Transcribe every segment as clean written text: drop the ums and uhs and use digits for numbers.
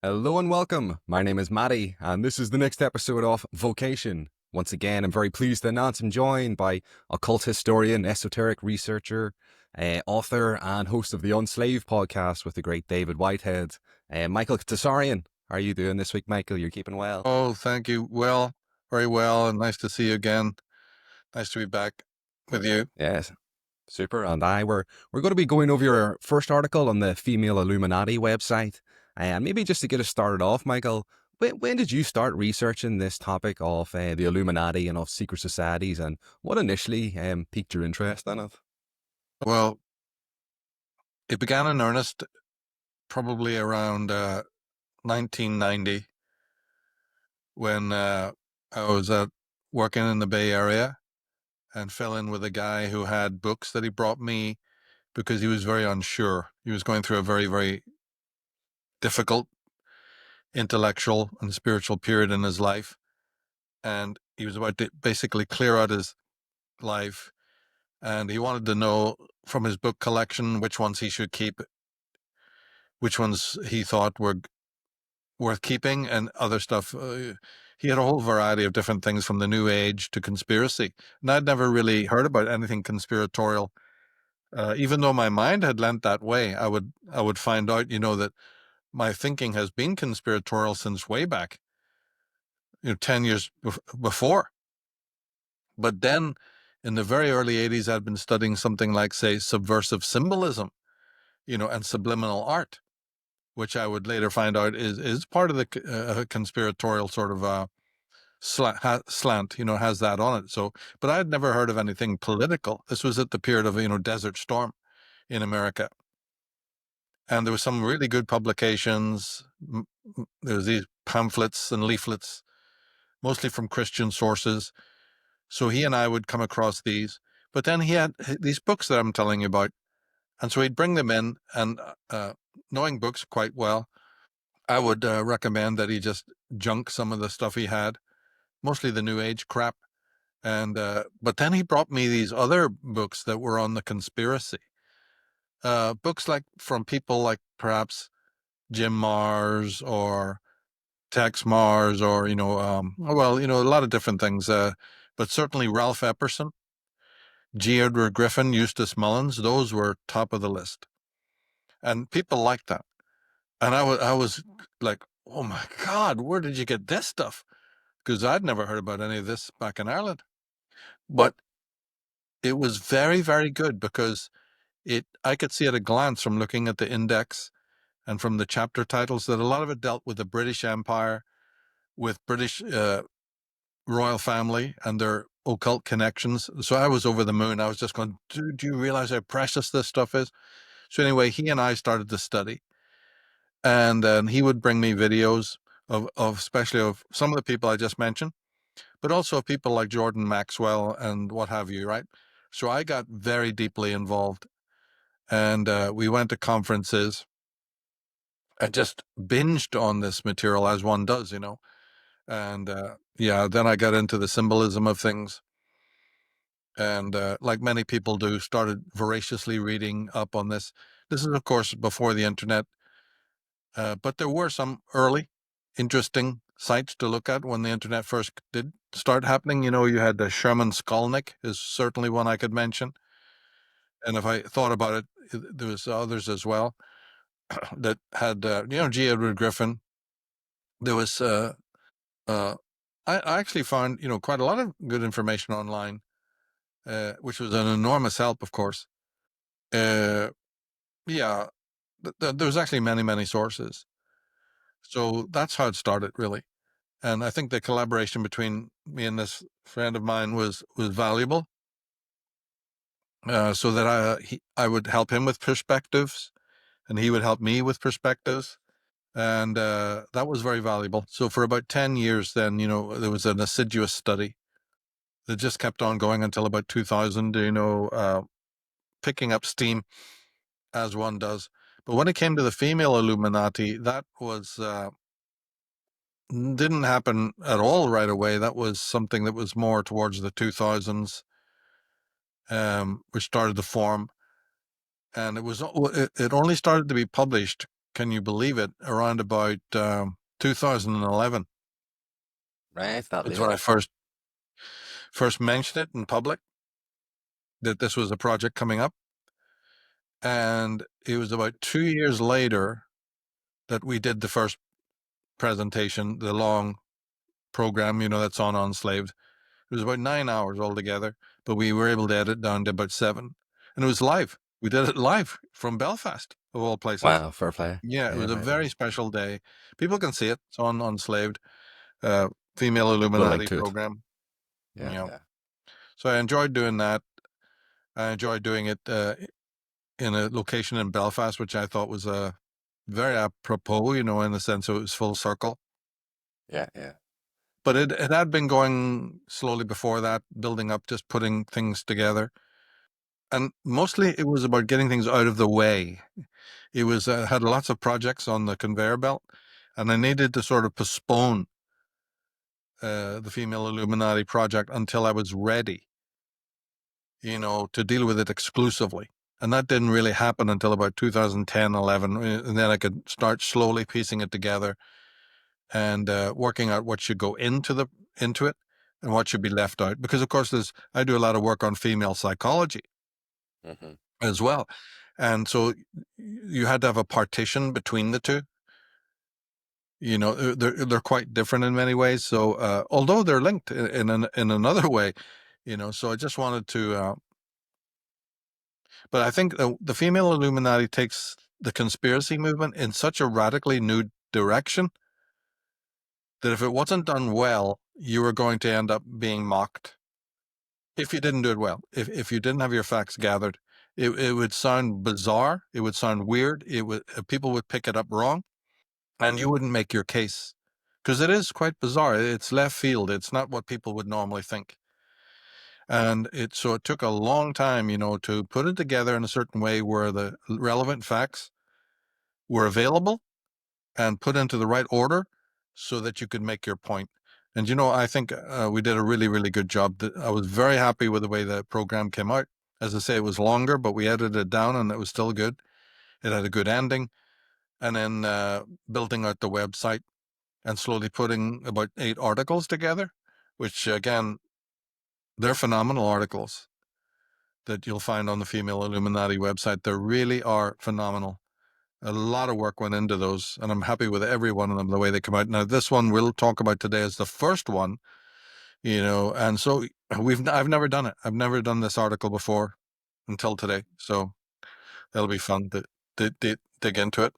Hello and welcome. My name is Matty, and this is the next episode of Vocation. Once again, I'm very pleased to announce I'm joined by occult historian, esoteric researcher, author, and host of the Unslaved podcast with the great David Whitehead, Michael Tsarion. How are you doing this week, Michael? You're keeping well? Oh, thank you. Well, very well, and nice to see you again. Nice to be back with you. Yes. Super. And we're going to be going over your first article on the Female Illuminati website. And maybe just to get us started off, Michael, when did you start researching this topic of the Illuminati and of secret societies, and what initially piqued your interest in it? Well, it began in earnest probably around 1990 when I was working in the Bay Area and fell in with a guy who had books that he brought me because he was very unsure. He was going through a very, very difficult intellectual and spiritual period in his life. And he was about to basically clear out his life. And he wanted to know from his book collection which ones he should keep, which ones he thought were worth keeping, and other stuff. He had a whole variety of different things from the New Age to conspiracy. And I'd never really heard about anything conspiratorial. Even though my mind had lent that way, I would find out, that my thinking has been conspiratorial since way back, 10 years before. But then in the very early 80s, I'd been studying something like, say, subversive symbolism, and subliminal art, which I would later find out is part of the conspiratorial sort of slant, has that on it. So, but I had never heard of anything political. This was at the period of, Desert Storm in America. And there was some really good publications. There was these pamphlets and leaflets, mostly from Christian sources. So he and I would come across these. But then he had these books that I'm telling you about. And so he'd bring them in, and knowing books quite well, I would recommend that he just junk some of the stuff he had, mostly the New Age crap. And but then he brought me these other books that were on the conspiracy. Books like from people like perhaps Jim Mars or Tex Mars, or a lot of different things. But certainly Ralph Epperson, G. Edward Griffin, Eustace Mullins, those were top of the list, and people liked that. And I was like, oh my God, where did you get this stuff? Because I'd never heard about any of this back in Ireland. But it was very, very good because I could see at a glance from looking at the index and from the chapter titles that a lot of it dealt with the British Empire, with British royal family and their occult connections. So I was over the moon. I was just going, do you realize how precious this stuff is? So anyway, he and I started to study. And then he would bring me videos of especially of some of the people I just mentioned, but also people like Jordan Maxwell and what have you, right? So I got very deeply involved, and we went to conferences and just binged on this material as one does, And then I got into the symbolism of things, and like many people do, started voraciously reading up on this. This is, of course, before the internet. But there were some early interesting sites to look at when the internet first did start happening. You had the Sherman Skolnick is certainly one I could mention. And if I thought about it, there was others as well that had, G. Edward Griffin. There was, I actually found, quite a lot of good information online, which was an enormous help, of course. Uh, yeah, there was actually many, many sources. So that's how it started, really. And I think the collaboration between me and this friend of mine was valuable, so that I would help him with perspectives, and he would help me with perspectives, and that was very valuable. So for about 10 years, then there was an assiduous study that just kept on going until about 2000. Picking up steam as one does. But when it came to the female Illuminati, that was didn't happen at all right away. That was something that was more towards the 2000s, which started to form. And it only started to be published can you believe it, around about 2011. Right, that It's late. when I first mentioned it in public, that this was a project coming up. And it was about 2 years later that we did the first presentation, the long program, that's on Enslaved. It was about 9 hours altogether, but we were able to edit it down to about 7. And it was live. We did it live from Belfast, of all places. Wow, fair play. Yeah, it Yeah, was a right. very special day. People can see it. It's on Enslaved, Female Put a link Illuminati to it. program. Yeah, yeah. So I enjoyed doing that. I enjoyed doing it in a location in Belfast, which I thought was very apropos, in the sense it was full circle. Yeah, yeah. But it had been going slowly before that, building up, just putting things together. And mostly it was about getting things out of the way. It was had lots of projects on the conveyor belt, and I needed to sort of postpone the Female Illuminati project until I was ready, to deal with it exclusively. And that didn't really happen until about 2010, 11. And then I could start slowly piecing it together and working out what should go into it and what should be left out. Because, of course, I do a lot of work on female psychology Mm-hmm. as well. And so you had to have a partition between the two. They're quite different in many ways. So although they're linked in another way, so I just wanted to but I think the Female Illuminati takes the conspiracy movement in such a radically new direction that if it wasn't done well, you were going to end up being mocked. If you didn't do it well, if you didn't have your facts gathered, it would sound bizarre. It would sound weird. People would pick it up wrong, and you wouldn't make your case, because it is quite bizarre. It's left field. It's not what people would normally think. And it took a long time, to put it together in a certain way where the relevant facts were available and put into the right order so that you could make your point. And, I think we did a really, really good job. I was very happy with the way the program came out. As I say, it was longer, but we edited it down and it was still good. It had a good ending. And then building out the website and slowly putting about 8 articles together, which, again, they're phenomenal articles that you'll find on the Female Illuminati website. They really are phenomenal. A lot of work went into those, and I'm happy with every one of them, the way they come out. Now, this one we'll talk about today is the first one, and so I've never done it. I've never done this article before until today. So that'll be fun to dig into it.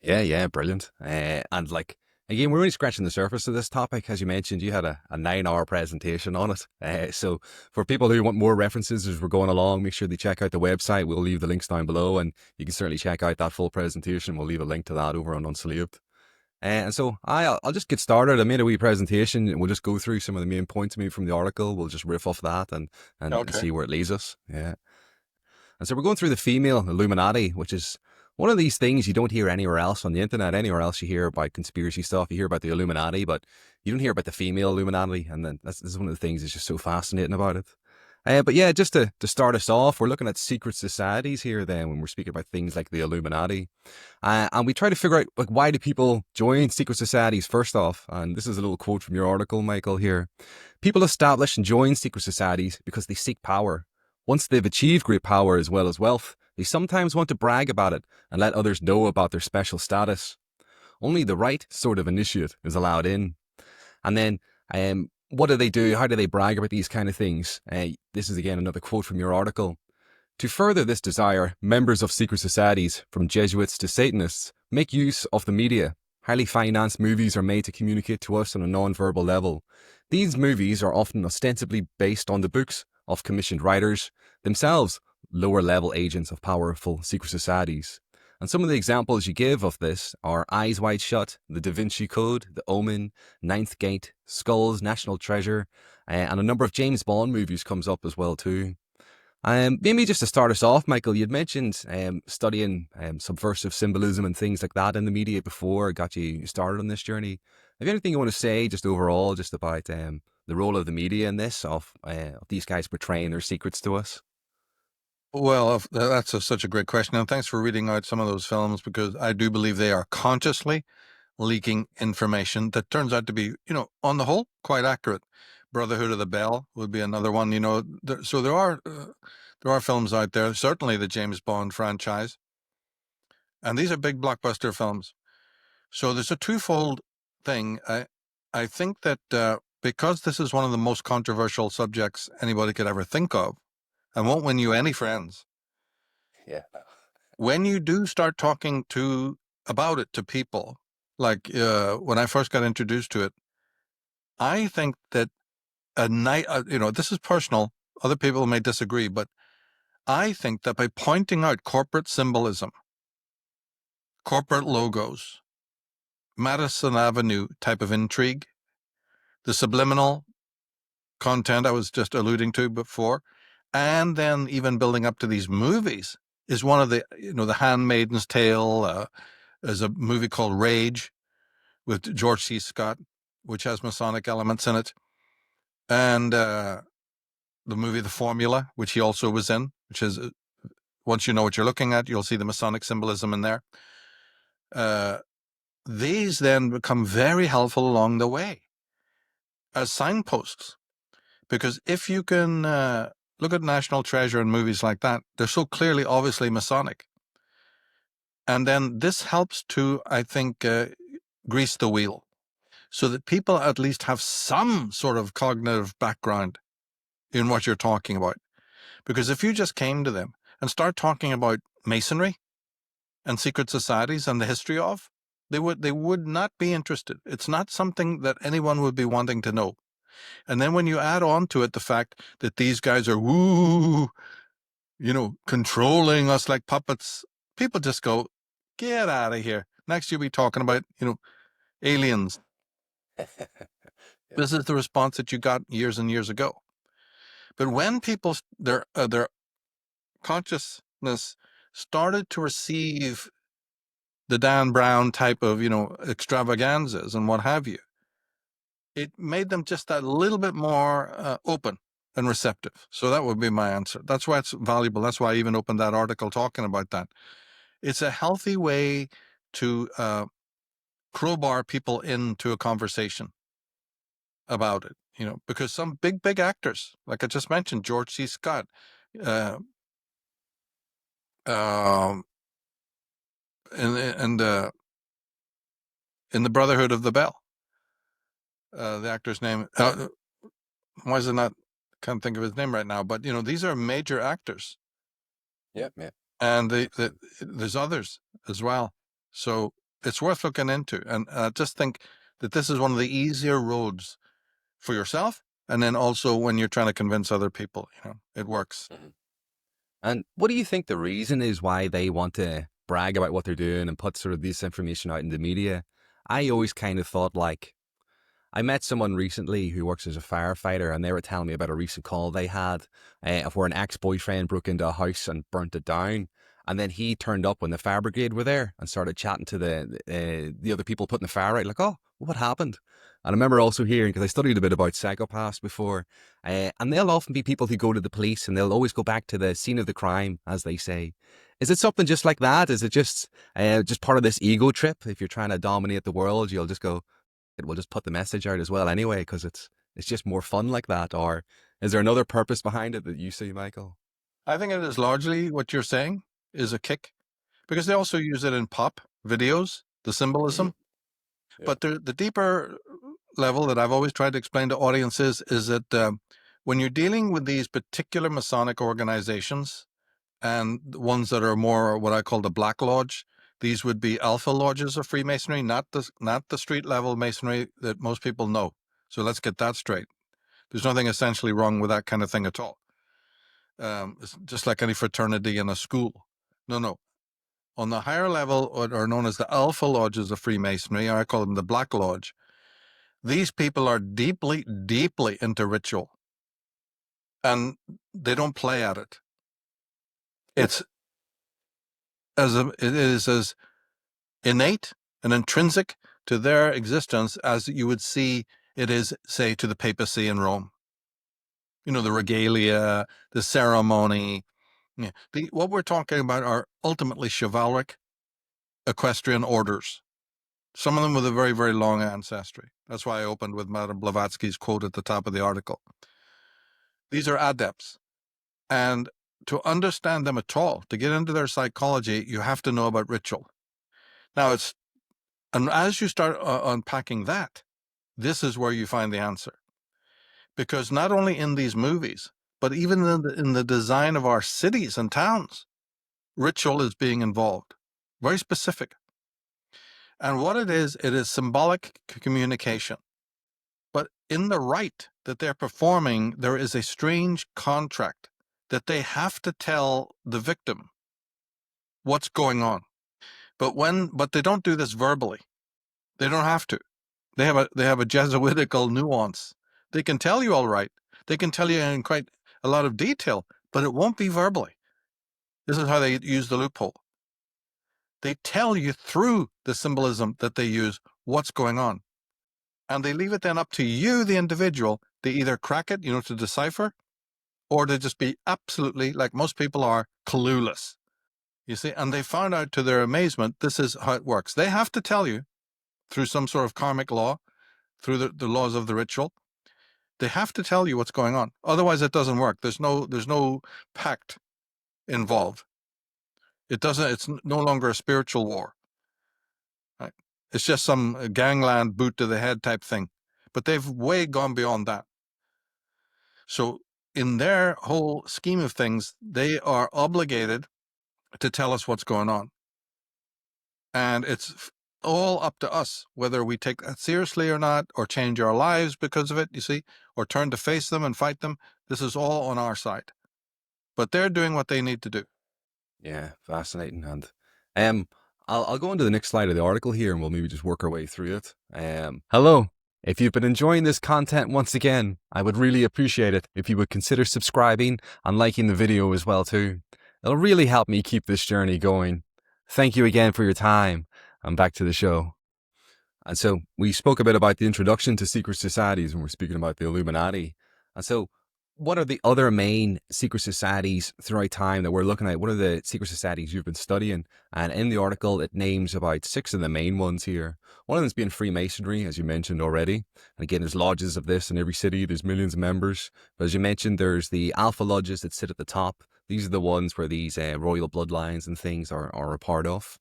Yeah, yeah, brilliant. And like, again, we're only scratching the surface of this topic. As you mentioned, you had a 9-hour presentation on it. So for people who want more references as we're going along, make sure they check out the website. We'll leave the links down below, and you can certainly check out that full presentation. We'll leave a link to that over on Unslaved. And so I'll just get started. I made a wee presentation, and we'll just go through some of the main points made from the article. We'll just riff off that and Okay. see where it leads us. Yeah. And so we're going through the Female Illuminati, which is one of these things you don't hear anywhere else on the internet. Anywhere else you hear about conspiracy stuff, you hear about the Illuminati, but you don't hear about the Female Illuminati. And then this is one of the things that's just so fascinating about it. But yeah, just to start us off, we're looking at secret societies here then when we're speaking about things like the Illuminati. And we try to figure out, like, why do people join secret societies first off? And this is a little quote from your article, Michael, here. People establish and join secret societies because they seek power. Once they've achieved great power as well as wealth, they sometimes want to brag about it and let others know about their special status. Only the right sort of initiate is allowed in. And then, what do they do? How do they brag about these kind of things? This is again another quote from your article. To further this desire, members of secret societies, from Jesuits to Satanists, make use of the media. Highly financed movies are made to communicate to us on a non-verbal level. These movies are often ostensibly based on the books of commissioned writers, themselves lower level agents of powerful secret societies. And some of the examples you give of this are Eyes Wide Shut, The Da Vinci Code, The Omen, Ninth Gate, Skulls, National Treasure, and a number of James Bond movies comes up as well too. Maybe just to start us off, Michael, you'd mentioned studying subversive symbolism and things like that in the media before, got you started on this journey. Have you anything you want to say just overall, just about the role of the media in this, of these guys portraying their secrets to us? Well, that's such a great question. And thanks for reading out some of those films, because I do believe they are consciously leaking information that turns out to be, on the whole, quite accurate. Brotherhood of the Bell would be another one. So there are films out there. Certainly the James Bond franchise, and these are big blockbuster films. So there's a twofold thing. I think that because this is one of the most controversial subjects anybody could ever think of, and won't win you any friends. Yeah. When you do start talking about it to people, like when I first got introduced to it, I think that this is personal. Other people may disagree, but I think that by pointing out corporate symbolism, corporate logos, Madison Avenue type of intrigue, the subliminal content I was just alluding to before, and then even building up to these movies is one of the Handmaid's Tale. There's a movie called Rage with George C. Scott, which has Masonic elements in it, and the movie The Formula, which he also was in, which is, once you know what you're looking at, you'll see the Masonic symbolism in there. These then become very helpful along the way as signposts, because if you can look at National Treasure and movies like that, they're so clearly, obviously Masonic. And then this helps to, I think, grease the wheel, so that people at least have some sort of cognitive background in what you're talking about. Because if you just came to them and start talking about Masonry and secret societies and the history of, they would not be interested. It's not something that anyone would be wanting to know. And then when you add on to it the fact that these guys are controlling us like puppets, people just go, get out of here. Next you'll be talking about, aliens. This is the response that you got years and years ago. But when people, their consciousness started to receive the Dan Brown type of, extravaganzas and what have you, it made them just a little bit more open and receptive. So that would be my answer. That's why it's valuable. That's why I even opened that article talking about that. It's a healthy way to crowbar people into a conversation about it, because some big actors, like I just mentioned, George C. Scott, uh, um, and in the Brotherhood of the Bell, the actor's name, why is it not? Can't think of his name right now, but these are major actors. Yeah. And there's others as well. So it's worth looking into. And I just think that this is one of the easier roads for yourself. And then also when you're trying to convince other people, it works. Mm-hmm. And what do you think the reason is why they want to brag about what they're doing and put sort of this information out in the media? I always kind of thought, like, I met someone recently who works as a firefighter, and they were telling me about a recent call they had of where an ex-boyfriend broke into a house and burnt it down. And then he turned up when the fire brigade were there and started chatting to the other people putting the fire out, like, oh, what happened? And I remember also hearing, because I studied a bit about psychopaths before, and they'll often be people who go to the police and they'll always go back to the scene of the crime, as they say. Is it something just like that? Is it just part of this ego trip? If you're trying to dominate the world, you'll just go, we'll just put the message out as well anyway, because it's just more fun like that? Or is there another purpose behind it that you see, Michael? I think it is largely what you're saying is a kick, because they also use it in pop videos, the symbolism. Yeah. But the deeper level that I've always tried to explain to audiences is that when you're dealing with these particular Masonic organizations, and the ones that are more what I call the Black Lodge, these would be alpha lodges of Freemasonry, not the street level Masonry that most people know. So let's get that straight. There's nothing essentially wrong with that kind of thing at all. It's just like any fraternity in a school. No. On the higher level, or known as the alpha lodges of Freemasonry, or I call them the Black Lodge, these people are deeply, deeply into ritual, and they don't play at it. It is as innate and intrinsic to their existence as you would see it is, say, to the papacy in Rome. The regalia, the ceremony, Yeah. What we're talking about are ultimately chivalric equestrian orders. Some of them with a very, very long ancestry. That's why I opened with Madame Blavatsky's quote at the top of the article. These are adepts. And to understand them at all, to get into their psychology, you have to know about ritual. Now, and as you start unpacking that, this is where you find the answer. Because not only in these movies, but even in the design of our cities and towns, ritual is being involved. Very specific. And what it is symbolic communication. But in the rite that they're performing, there is a strange contract that they have to tell the victim what's going on. But they don't do this verbally. They don't have to. They have a Jesuitical nuance. They can tell you all right. They can tell you in quite a lot of detail, but it won't be verbally. This is how they use the loophole. They tell you through the symbolism that they use what's going on. And they leave it then up to you, the individual, to either crack it, to decipher, or to just be absolutely, like most people are, clueless. You see, and they found out to their amazement, this is how it works. They have to tell you through some sort of karmic law, through the laws of the ritual. They have to tell you what's going on. Otherwise, it doesn't work. There's no pact involved. It's no longer a spiritual war. Right? It's just some gangland boot to the head type thing. But they've way gone beyond that. So in their whole scheme of things, they are obligated to tell us what's going on. And it's all up to us whether we take that seriously or not, or change our lives because of it, you see, or turn to face them and fight them. This is all on our side. But they're doing what they need to do. Yeah, fascinating. And I'll go into the next slide of the article here, and we'll maybe just work our way through it. Hello. If you've been enjoying this content once again, I would really appreciate it if you would consider subscribing and liking the video as well too. It'll really help me keep this journey going. Thank you again for your time, and back to the show. And so we spoke a bit about the introduction to secret societies when we're speaking about the Illuminati. And so what are the other main secret societies throughout time that we're looking at? What are the secret societies you've been studying? And in the article, it names about 6 of the main ones here. One of them is being Freemasonry, as you mentioned already. And again, there's lodges of this in every city. There's millions of members. But as you mentioned, there's the alpha lodges that sit at the top. These are the ones where these royal bloodlines and things are a part of.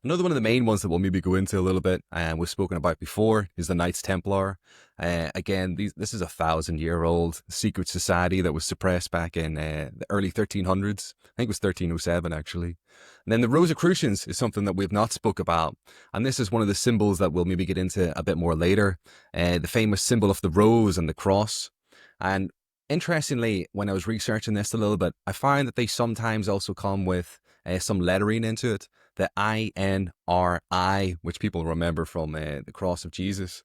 Another one of the main ones that we'll maybe go into a little bit and we've spoken about before is the Knights Templar. Again, this is a 1,000-year-old secret society that was suppressed back in the early 1300s. I think it was 1307 actually. And then the Rosicrucians is something that we've not spoke about. And this is one of the symbols that we'll maybe get into a bit more later. The famous symbol of the rose and the cross. And interestingly, when I was researching this a little bit, I find that they sometimes also come with some lettering into it. The INRI, which people remember from the cross of Jesus,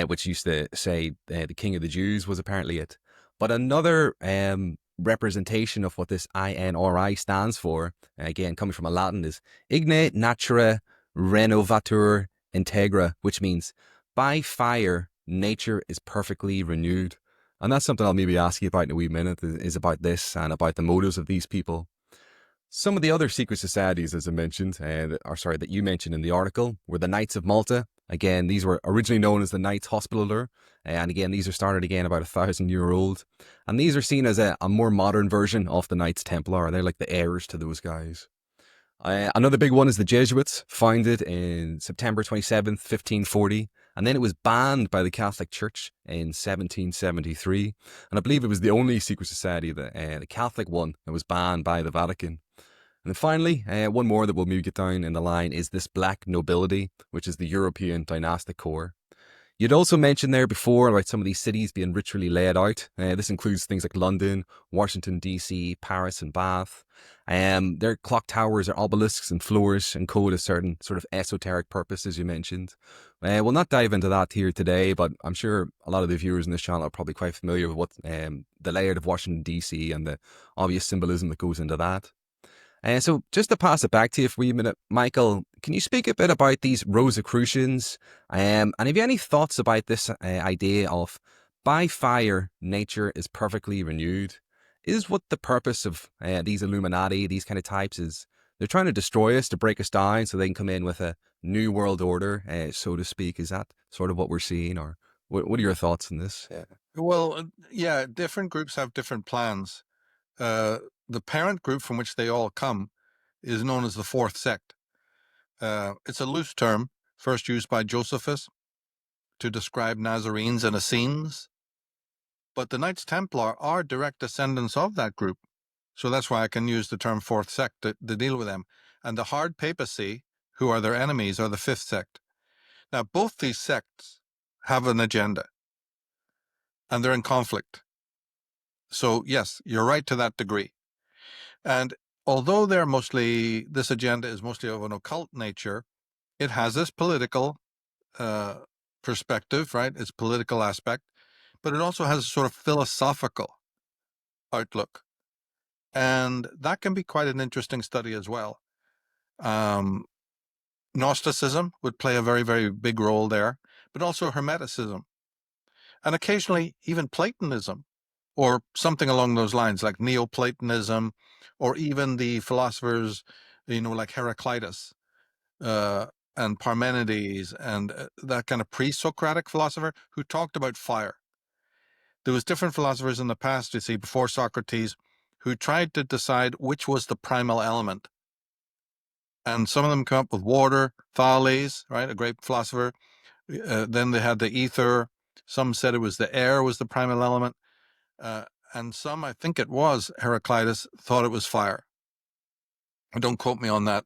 which used to say the King of the Jews was apparently it. But another representation of what this INRI stands for, again coming from a Latin, is Igne Natura Renovatur Integra, which means by fire, nature is perfectly renewed. And that's something I'll maybe ask you about in a wee minute, is about this and about the motives of these people. Some of the other secret societies, as I mentioned, that you mentioned in the article, were the Knights of Malta. Again, these were originally known as the Knights Hospitaller. And again, these are started again about 1,000-year-old. And these are seen as a more modern version of the Knights Templar. They're like the heirs to those guys. Another big one is the Jesuits, founded in September 27th, 1540. And then it was banned by the Catholic Church in 1773. And I believe it was the only secret society, the Catholic one, that was banned by the Vatican. And then finally, one more that we'll maybe get down in the line is this Black Nobility, which is the European dynastic core. You'd also mentioned there before about some of these cities being ritually laid out. This includes things like London, Washington, D.C., Paris, and Bath. Their clock towers are obelisks and floors encode a certain sort of esoteric purpose, as you mentioned. We'll not dive into that here today, but I'm sure a lot of the viewers in this channel are probably quite familiar with what the layout of Washington, D.C. and the obvious symbolism that goes into that. So just to pass it back to you for a minute, Michael, can you speak a bit about these Rosicrucians? And have you any thoughts about this idea of by fire, nature is perfectly renewed? is what the purpose of these Illuminati, these kind of types, is they're trying to destroy us, to break us down so they can come in with a new world order, so to speak. Is that sort of what we're seeing, or what are your thoughts on this? Yeah. Well, yeah, different groups have different plans. The parent group from which they all come is known as the fourth sect. It's a loose term, first used by Josephus to describe Nazarenes and Essenes. But the Knights Templar are direct descendants of that group. So that's why I can use the term fourth sect to deal with them. And the hard papacy, who are their enemies, are the fifth sect. Now, both these sects have an agenda, and they're in conflict. So yes, you're right to that degree. And although this agenda is mostly of an occult nature, it has this political perspective, right? Its political aspect, but it also has a sort of philosophical outlook. And that can be quite an interesting study as well. Gnosticism would play a very, very big role there, but also Hermeticism. And occasionally even Platonism, or something along those lines, like Neoplatonism, or even the philosophers, like Heraclitus and Parmenides, and that kind of pre-Socratic philosopher who talked about fire. There was different philosophers in the past, you see, before Socrates, who tried to decide which was the primal element. And some of them come up with water, Thales, right, a great philosopher. Then they had the ether. Some said it was the air was the primal element. And some, I think it was Heraclitus, thought it was fire. Don't quote me on that.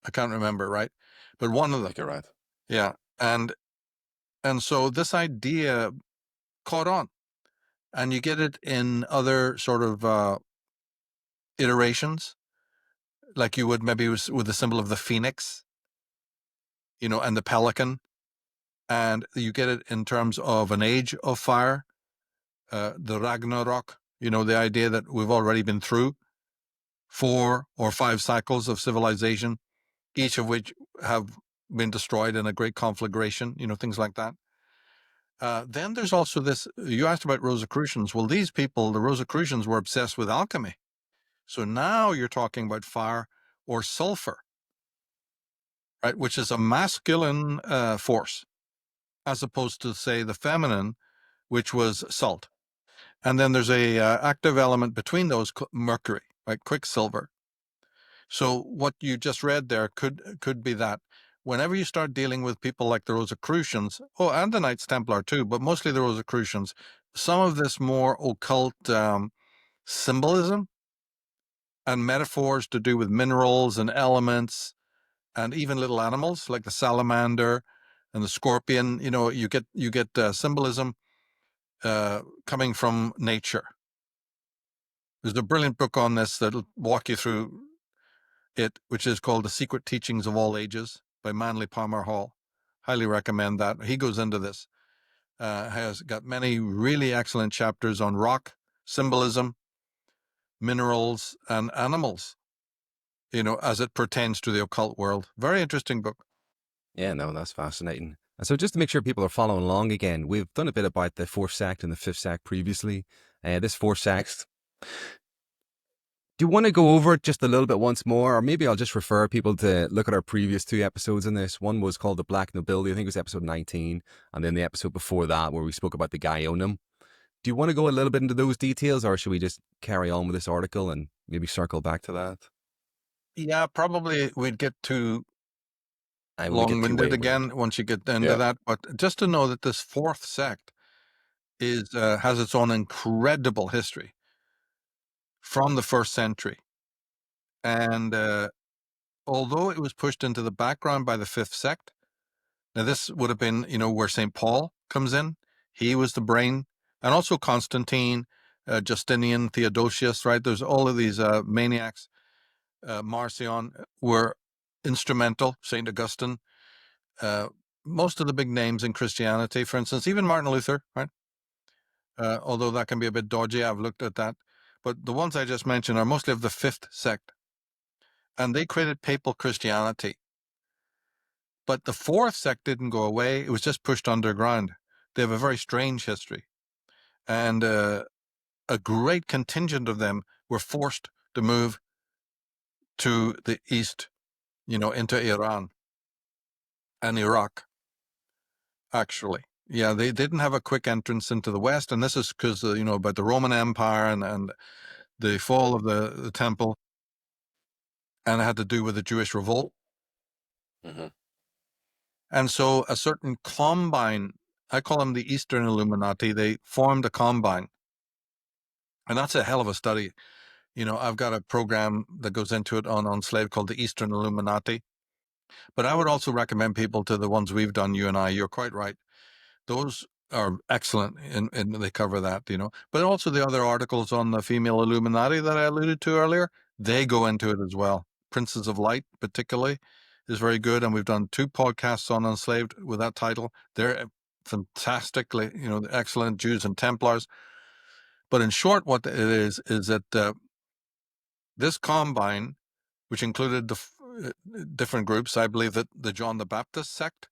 I can't remember, right? But one of them. I think you're right. Yeah. And so this idea caught on. And you get it in other sort of iterations, like you would maybe with the symbol of the phoenix, and the pelican. And you get it in terms of an age of fire, the Ragnarok, the idea that we've already been through 4 or 5 cycles of civilization, each of which have been destroyed in a great conflagration, things like that. Then there's also this, you asked about Rosicrucians. Well, these people, the Rosicrucians, were obsessed with alchemy. So now you're talking about fire or sulfur, right, which is a masculine force, as opposed to, say, the feminine, which was salt. And then there's a active element between those, mercury, right, quicksilver. So what you just read there could be that. Whenever you start dealing with people like the Rosicrucians, and the Knights Templar too, but mostly the Rosicrucians, some of this more occult symbolism and metaphors to do with minerals and elements and even little animals like the salamander and the scorpion, you get symbolism coming from nature. There's a brilliant book on this that'll walk you through it, which is called The Secret Teachings of All Ages by Manly Palmer Hall. Highly recommend that. He goes into this. Has got many really excellent chapters on rock, symbolism, minerals, and animals, as it pertains to the occult world. Very interesting book. Yeah, no, that's fascinating. And so just to make sure people are following along again, we've done a bit about the fourth sect and the fifth sect previously. This fourth sect, do you want to go over it just a little bit once more? Or maybe I'll just refer people to look at our previous 2 episodes in this. One was called The Black Nobility, I think it was episode 19. And then the episode before that where we spoke about the Gaionium. Do you want to go a little bit into those details, or should we just carry on with this article and maybe circle back to that? Yeah, probably we'd get too I would get too long-winded wayward. again once you get into that. But just to know that this fourth sect has its own incredible history from the 1st century. And although it was pushed into the background by the fifth sect, now this would have been, where St. Paul comes in. He was the brain, and also Constantine, Justinian, Theodosius, right? There's all of these maniacs. Marcion were instrumental, St. Augustine, most of the big names in Christianity, for instance, even Martin Luther, right? Although that can be a bit dodgy, I've looked at that. But the ones I just mentioned are mostly of the fifth sect. And they created papal Christianity. But the fourth sect didn't go away. It was just pushed underground. They have a very strange history. And a great contingent of them were forced to move to the east, into Iran and Iraq, actually. Yeah, they didn't have a quick entrance into the West, and this is because, about the Roman Empire and the fall of the temple, and it had to do with the Jewish revolt. Mm-hmm. And so a certain combine, I call them the Eastern Illuminati, they formed a combine. And that's a hell of a study. I've got a program that goes into it on Slave called the Eastern Illuminati. But I would also recommend people to the ones we've done, you and I. You're quite right. Those are excellent, and they cover that, But also the other articles on the Female Illuminati that I alluded to earlier, they go into it as well. Princes of Light, particularly, is very good, and we've done 2 podcasts on Enslaved with that title. They're fantastically, excellent, Jews and Templars. But in short, what it is that this combine, which included the different groups, I believe that the John the Baptist sect,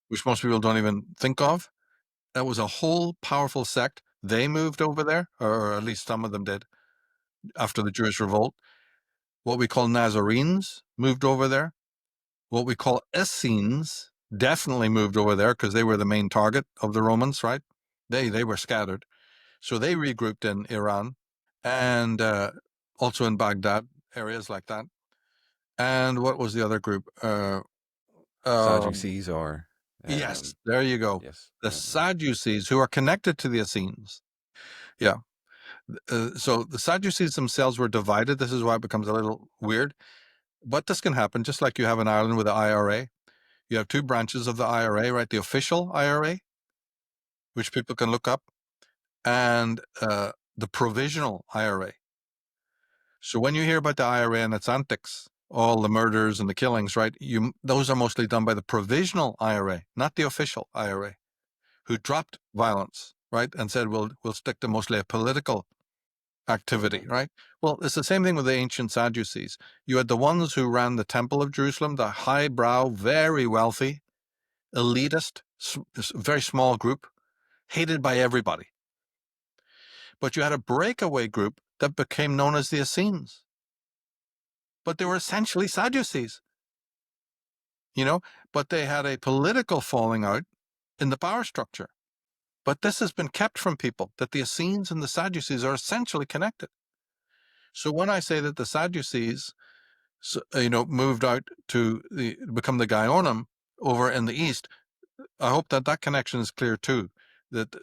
which most people don't even think of, that was a whole powerful sect. They moved over there, or at least some of them did, after the Jewish revolt. What we call Nazarenes moved over there. What we call Essenes definitely moved over there because they were the main target of the Romans, right? They were scattered. So they regrouped in Iran and also in Baghdad, areas like that. And what was the other group? Sadducees or Yes, there you go. yes, The Sadducees, who are connected to the Essenes. Yeah. So the Sadducees themselves were divided. This is why it becomes a little weird. But this can happen, just like you have in Ireland with the IRA. You have 2 branches of the IRA, right? The official IRA, which people can look up, and the provisional IRA. So when you hear about the IRA and its antics, all the murders and the killings, right? Those are mostly done by the provisional IRA, not the official IRA, who dropped violence, right? And said, we'll stick to mostly a political activity, right? Well, it's the same thing with the ancient Sadducees. You had the ones who ran the Temple of Jerusalem, the highbrow, very wealthy, elitist, very small group, hated by everybody. But you had a breakaway group that became known as the Essenes. But they were essentially Sadducees, but they had a political falling out in the power structure. But this has been kept from people, that the Essenes and the Sadducees are essentially connected. So when I say that the Sadducees, moved out to become the Gaonim over in the East, I hope that connection is clear too, that,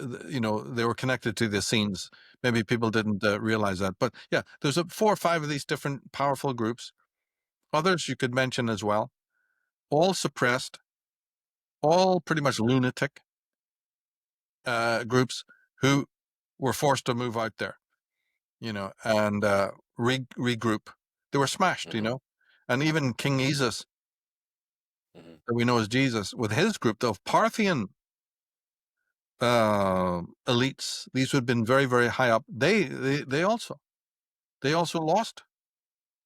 they were connected to the Essenes. Maybe people didn't realize that. But yeah, there's 4 or 5 of these different powerful groups. Others you could mention as well, all suppressed, all pretty much lunatic groups who were forced to move out there, and regroup. They were smashed, and even King Jesus, that we know as Jesus, with his group of Parthian elites, these who had been very, very high up, they also lost.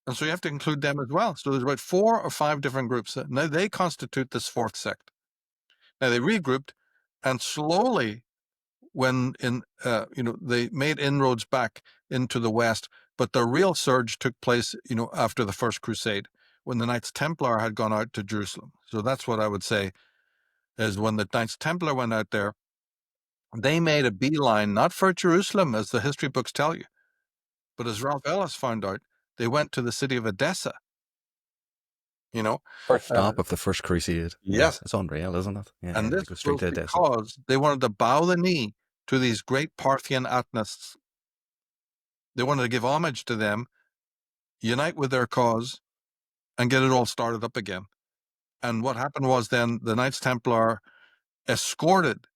And so you have to include them as well. So there's about 4 or 5 different groups. Now they constitute this 4th sect. Now they regrouped, and slowly, when they made inroads back into the West, but the real surge took place, after the First Crusade, when the Knights Templar had gone out to Jerusalem. So that's what I would say is when the Knights Templar went out there, they made a beeline, not for Jerusalem, as the history books tell you, but as Ralph Ellis found out, they went to the city of Edessa. First stop of the First Crusade. Yes. It's unreal, isn't it? Yeah, And they this go straight was to Edessa. because they wanted to bow the knee to these great Parthian ethnists. They wanted to give homage to them, unite with their cause, and get it all started up again. And what happened was then the Knights Templar escorted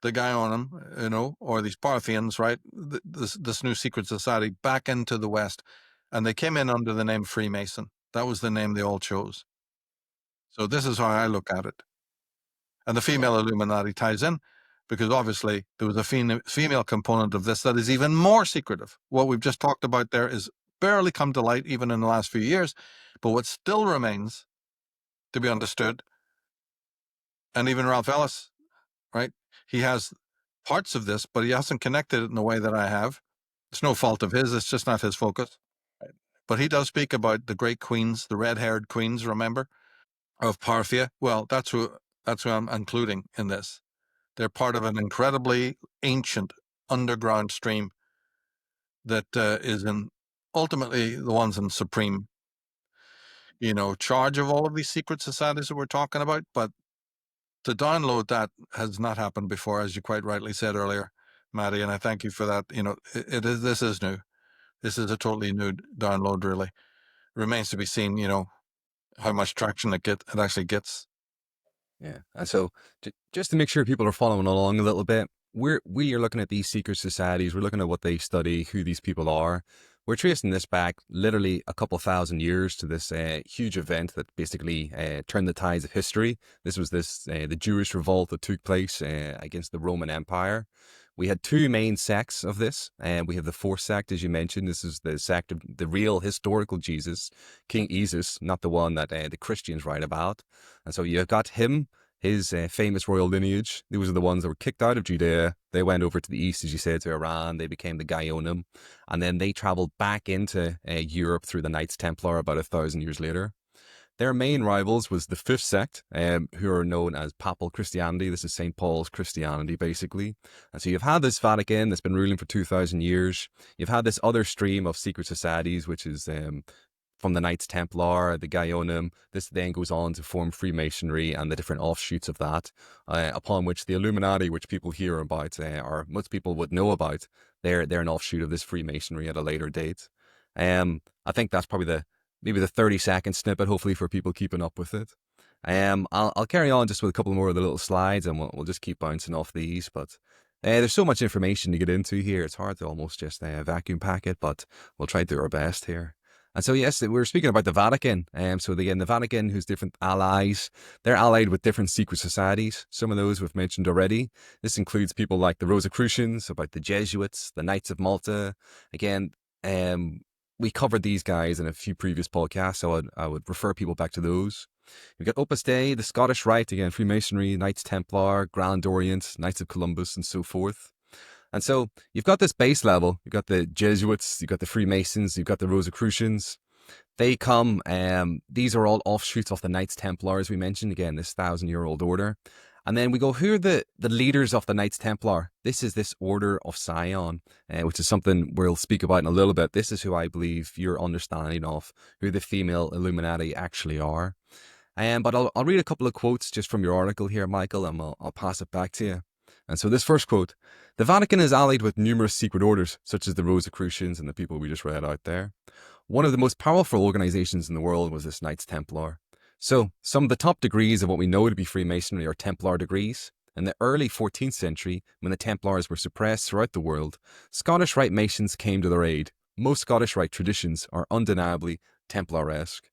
the Gaonim, or these Parthians, right, this new secret society, back into the West. And they came in under the name Freemason. That was the name they all chose. So this is how I look at it. And the Female Illuminati ties in, because obviously there was a female component of this that is even more secretive. What we've just talked about there is barely come to light even in the last few years, but what still remains to be understood, and even Ralph Ellis, right, he has parts of this, but he hasn't connected it in the way that I have. It's no fault of his. It's just not his focus. But he does speak about the great queens, the red-haired queens, remember, of Parthia. Well, that's who I'm including in this. They're part of an incredibly ancient underground stream that is in ultimately the ones in supreme, charge of all of these secret societies that we're talking about. But to download that has not happened before, as you quite rightly said earlier, Matty, and I thank you for that. This is new. This is a totally new download, really. Remains to be seen, how much traction it actually gets. Yeah. And so just to make sure people are following along a little bit, we are looking at these secret societies. We're looking at what they study, who these people are. We're tracing this back literally a couple thousand years to this huge event that basically turned the tides of history. This was the Jewish revolt that took place against the Roman Empire. We had two main sects of this. We have the fourth sect, as you mentioned. This is the sect of the real historical Jesus, King Jesus, not the one that the Christians write about. And so you've got him, his famous royal lineage. These are the ones that were kicked out of Judea. They went over to the east, as you said, to Iran. They became the Gaionim. And then they traveled back into Europe through the Knights Templar about 1,000 years later. Their main rivals was the fifth sect, who are known as Papal Christianity. This is St. Paul's Christianity, basically. And so you've had this Vatican that's been ruling for 2,000 years. You've had this other stream of secret societies, which is from the Knights Templar, the Gaionim. This then goes on to form Freemasonry and the different offshoots of that, upon which the Illuminati, which people hear about, or most people would know about, they're an offshoot of this Freemasonry at a later date. I think that's probably maybe the 30-second snippet, hopefully, for people keeping up with it. I'll carry on just with a couple more of the little slides, and we'll just keep bouncing off these. But there's so much information to get into here. It's hard to almost just vacuum pack it, but we'll try to do our best here. And so, yes, we're speaking about the Vatican. So again, the Vatican, who's different allies, they're allied with different secret societies. Some of those we've mentioned already. This includes people like the Rosicrucians, about the Jesuits, the Knights of Malta. Again, we covered these guys in a few previous podcasts, so I would refer people back to those. You've got Opus Dei, the Scottish Rite, again, Freemasonry, Knights Templar, Grand Orient, Knights of Columbus, and so forth. And so you've got this base level. You've got the Jesuits, you've got the Freemasons, you've got the Rosicrucians. They come, these are all offshoots of the Knights Templar, as we mentioned, again, this 1,000-year-old order. And then we go, who are the leaders of the Knights Templar? This is this Order of Sion, which is something we'll speak about in a little bit. This is who I believe you're understanding of who the Female Illuminati actually are. But I'll read a couple of quotes just from your article here, Michael, and I'll pass it back to you. And so this first quote, the Vatican is allied with numerous secret orders, such as the Rosicrucians and the people we just read out there. One of the most powerful organizations in the world was this Knights Templar. So, some of the top degrees of what we know to be Freemasonry are Templar degrees. In the early 14th century, when the Templars were suppressed throughout the world, Scottish Rite Masons came to their aid. Most Scottish Rite traditions are undeniably Templaresque.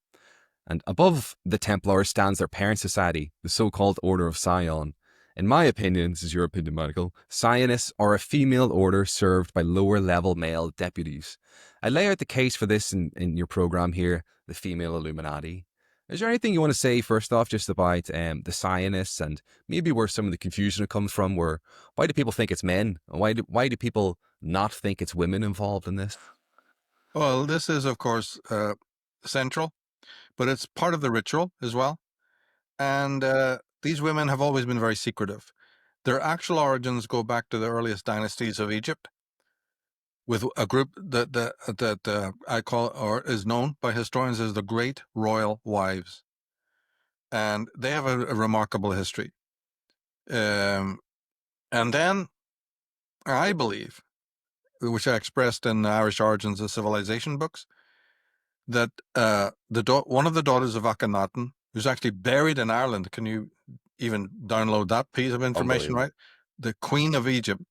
And above the Templars stands their parent society, the so-called Order of Sion. In my opinion, this is your opinion, Michael, Sionists are a female order served by lower-level male deputies. I lay out the case for this in your program here, the Female Illuminati. Is there anything you want to say, first off, just about the Sionists and maybe where some of the confusion comes from? Why do people think it's men? Why do people not think it's women involved in this? Well, this is, of course, central, but it's part of the ritual as well. And these women have always been very secretive. Their actual origins go back to the earliest dynasties of Egypt, with a group that I call, or is known by historians as the Great Royal Wives. And they have a remarkable history. And then I believe, which I expressed in the Irish Origins of Civilization books, that one of the daughters of Akhenaten, who's actually buried in Ireland, can you even download that piece of information, right? The Queen of Egypt,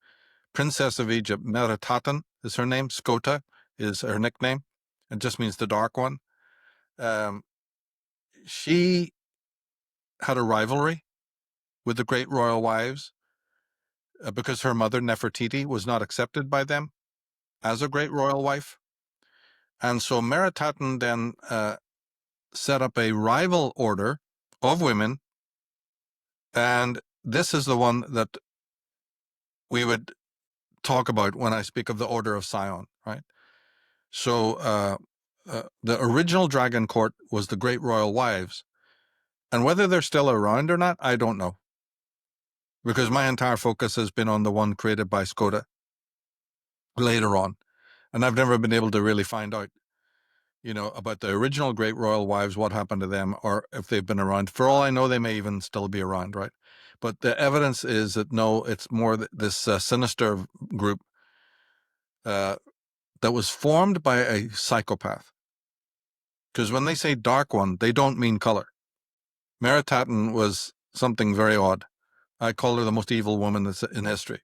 Princess of Egypt, Meritaten is her name, Skota is her nickname. It just means the dark one. She had a rivalry with the Great Royal Wives because her mother, Nefertiti, was not accepted by them as a Great Royal Wife. And so Meritaten then set up a rival order of women, and this is the one that we would talk about when I speak of the Order of Sion, right? So the original Dragon Court was the Great Royal Wives. And whether they're still around or not, I don't know. Because my entire focus has been on the one created by Skoda later on. And I've never been able to really find out, about the original Great Royal Wives, what happened to them, or if they've been around. For all I know, they may even still be around, right? But the evidence is that no, it's more this sinister group that was formed by a psychopath. Because when they say dark one, they don't mean color. Meritaten was something very odd. I call her the most evil woman that's in history.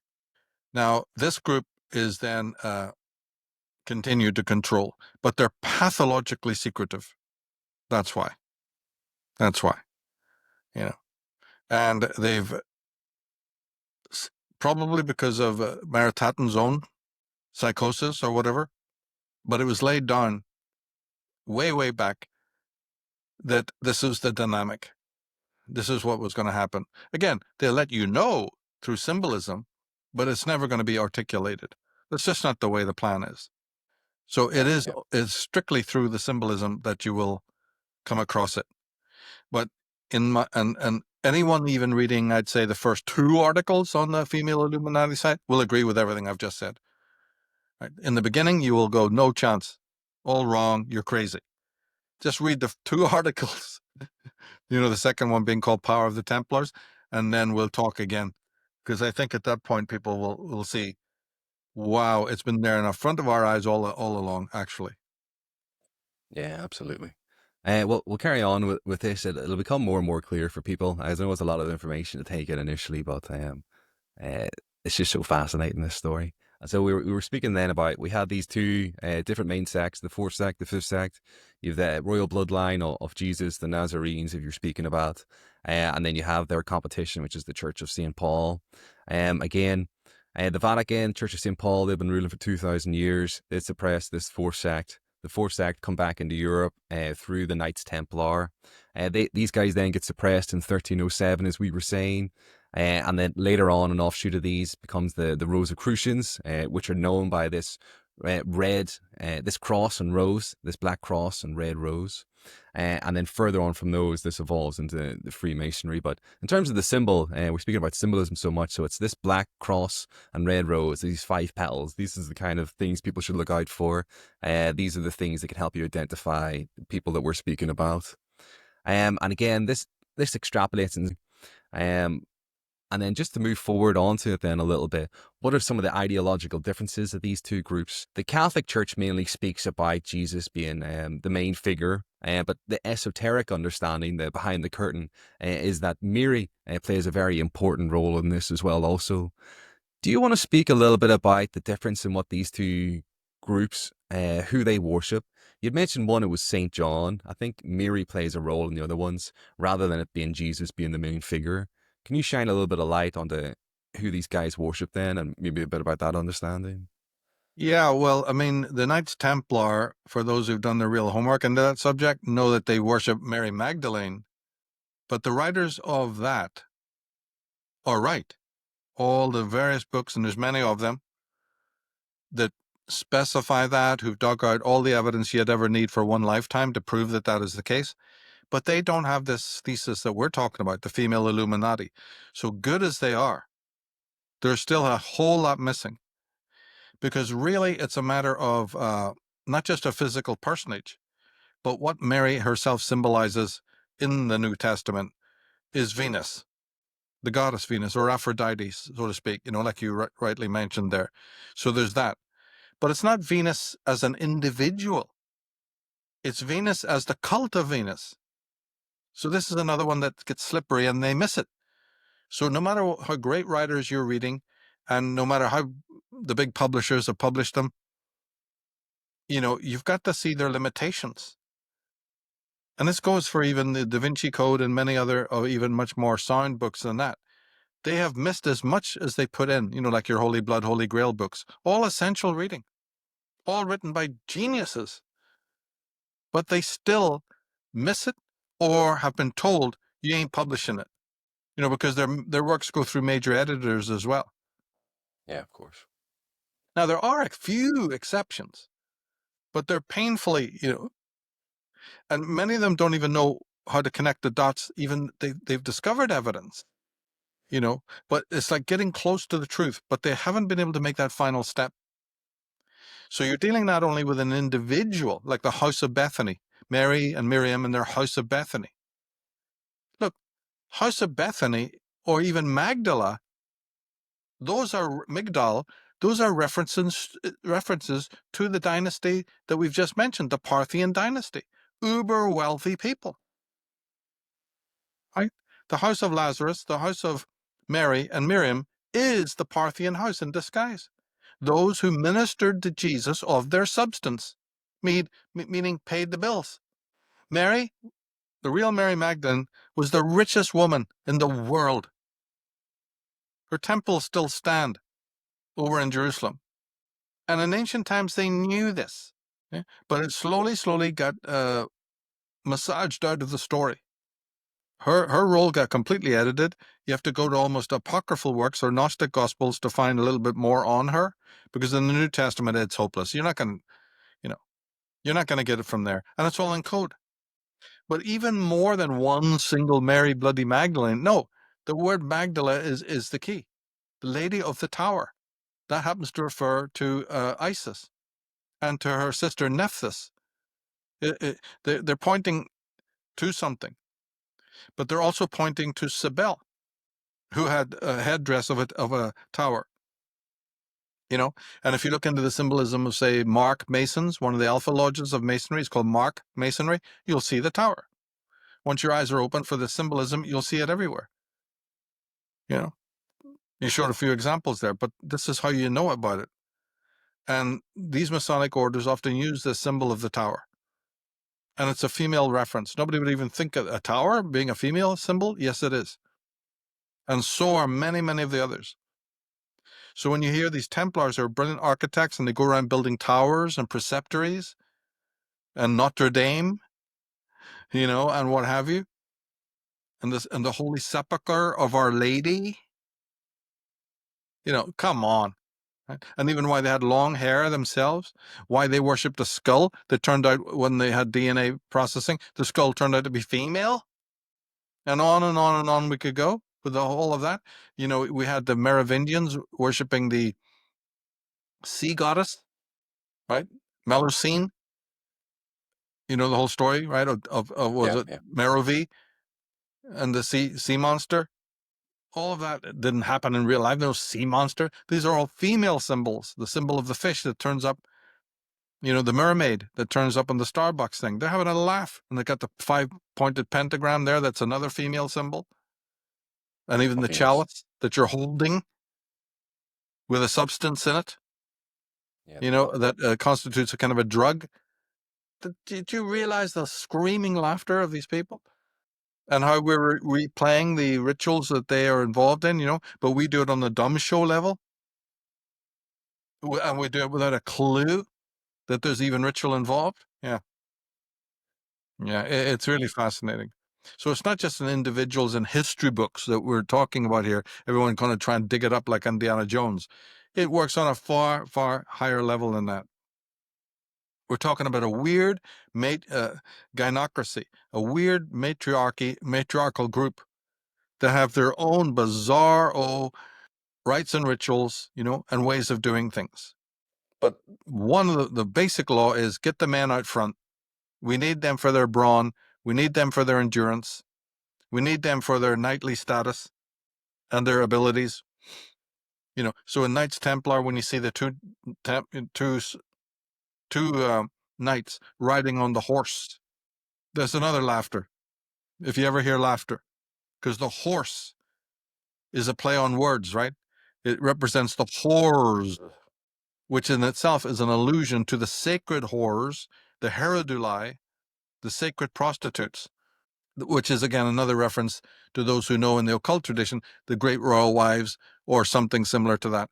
Now, this group is then continued to control, but they're pathologically secretive. That's why. And they've probably because of Meritaten's own psychosis or whatever, but it was laid down way, way back that this is the dynamic. This is what was going to happen. Again, they'll let you know through symbolism, but it's never going to be articulated. That's just not the way the plan is. So it is strictly through the symbolism that you will come across it. But in my and anyone even reading, I'd say, the first 2 articles on the Female Illuminati site will agree with everything I've just said. Right? In the beginning, you will go, no chance, all wrong, you're crazy. Just read the 2 articles. The second one being called Power of the Templars, and then we'll talk again. Because I think at that point, people will see, wow, it's been there in the front of our eyes all along, actually. Yeah, absolutely. We'll carry on with this. It'll become more and more clear for people. I know it's a lot of information to take in initially, but it's just so fascinating, this story. And so we were speaking then about, we had these 2 different main sects, the 4th sect, the 5th sect. You have the royal bloodline of Jesus, the Nazarenes, if you're speaking about. And then you have their competition, which is the Church of St. Paul. Again, the Vatican, Church of St. Paul, they've been ruling for 2,000 years. They suppressed this 4th sect. The 4th sect come back into Europe through the Knights Templar. These guys then get suppressed in 1307, as we were saying. And then later on, an offshoot of these becomes the Rosicrucians, which are known by this this cross and rose, this black cross and red rose. And then further on from those, this evolves into the Freemasonry. But in terms of the symbol, we're speaking about symbolism so much. So it's this black cross and red rose, these 5 petals. These is the kind of things people should look out for. These are the things that can help you identify the people that we're speaking about. And again, this extrapolates and then just to move forward onto it then a little bit, what are some of the ideological differences of these 2 groups? The Catholic Church mainly speaks about Jesus being the main figure, but the esoteric understanding, the behind the curtain, is that Mary plays a very important role in this as well also. Do you want to speak a little bit about the difference in what these 2 groups, who they worship? You'd mentioned one, it was St. John. I think Mary plays a role in the other ones, rather than it being Jesus being the main figure. Can you shine a little bit of light onto who these guys worship then, and maybe a bit about that understanding? Yeah, well, I mean, the Knights Templar, for those who've done their real homework into that subject, know that they worship Mary Magdalene. But the writers of that are right. All the various books, and there's many of them, that specify that, who've dug out all the evidence you'd ever need for one lifetime to prove that that is the case. But they don't have this thesis that we're talking about, the female Illuminati. So good as they are, there's still a whole lot missing. Because really, it's a matter of not just a physical personage, but what Mary herself symbolizes in the New Testament is Venus, the goddess Venus, or Aphrodite, so to speak, like you rightly mentioned there. So there's that. But it's not Venus as an individual. It's Venus as the cult of Venus. So this is another one that gets slippery and they miss it. So no matter how great writers you're reading, and no matter how the big publishers have published them, you've got to see their limitations. And this goes for even the Da Vinci Code and many other, or even much more sound books than that. They have missed as much as they put in, like your Holy Blood, Holy Grail books, all essential reading, all written by geniuses. But they still miss it, or have been told you ain't publishing it, because their works go through major editors as well. Yeah, of course. Now, there are a few exceptions, but they're painfully, and many of them don't even know how to connect the dots. Even they've discovered evidence, but it's like getting close to the truth, but they haven't been able to make that final step. So you're dealing not only with an individual, like the House of Bethany, Mary and Miriam and their House of Bethany. Look, House of Bethany, or even Magdala, those are references to the dynasty that we've just mentioned, the Parthian dynasty, uber wealthy people. Right? The house of Lazarus, the house of Mary and Miriam, is the Parthian house in disguise. Those who ministered to Jesus of their substance, meaning paid the bills. Mary, the real Mary Magdalene, was the richest woman in the world. Her temples still stand over in Jerusalem. And in ancient times, they knew this. But it slowly got massaged out of the story. Her role got completely edited. You have to go to almost apocryphal works or Gnostic Gospels to find a little bit more on her, because in the New Testament, it's hopeless. You're not going to get it from there. And it's all in code. But even more than one single Mary Bloody Magdalene, no, the word Magdala is the key. The Lady of the Tower. That happens to refer to Isis and to her sister Nephthys. They're pointing to something, but they're also pointing to Cybele, who had a headdress of a tower. And if you look into the symbolism of, say, Mark Masons, one of the alpha lodges of Masonry is called Mark Masonry, you'll see the tower. Once your eyes are open for the symbolism, you'll see it everywhere. You showed a few examples there, but this is how you know about it. And these Masonic orders often use the symbol of the tower. And it's a female reference. Nobody would even think of a tower being a female symbol. Yes, it is. And so are many, many of the others. So when you hear these Templars are brilliant architects and they go around building towers and preceptories and Notre Dame, and what have you, and the Holy Sepulchre of Our Lady, come on. Right? And even why they had long hair themselves, why they worshipped a skull that turned out, when they had DNA processing, the skull turned out to be female, and on and on and on we could go with all of that. We had the Merovingians worshipping the sea goddess, right? Melusine. The whole story, right? Of Merovi and the sea monster. All of that didn't happen in real life. No sea monster. These are all female symbols. The symbol of the fish that turns up, the mermaid that turns up on the Starbucks thing. They're having a laugh. And they got the 5-pointed pentagram there. That's another female symbol. And even the chalice that you're holding with a substance in it, that constitutes a kind of a drug. Did you realize the screaming laughter of these people? And how we're replaying the rituals that they are involved in, but we do it on the dumb show level. And we do it without a clue that there's even ritual involved. Yeah. Yeah, it's really fascinating. So it's not just in individuals and history books that we're talking about here. Everyone kind of try and dig it up like Indiana Jones. It works on a far, far higher level than that. We're talking about a weird gynocracy, a weird matriarchal group that have their own bizarre rites and rituals, and ways of doing things. But one of the basic law is get the men out front. We need them for their brawn. We need them for their endurance. We need them for their knightly status and their abilities. So in Knights Templar, when you see the two knights riding on the horse, there's another laughter. If you ever hear laughter, because the horse is a play on words, right? It represents the horrors, which in itself is an allusion to the sacred horrors, the Heroduli, the sacred prostitutes, which is again another reference to those who know in the occult tradition, the great royal wives or something similar to that.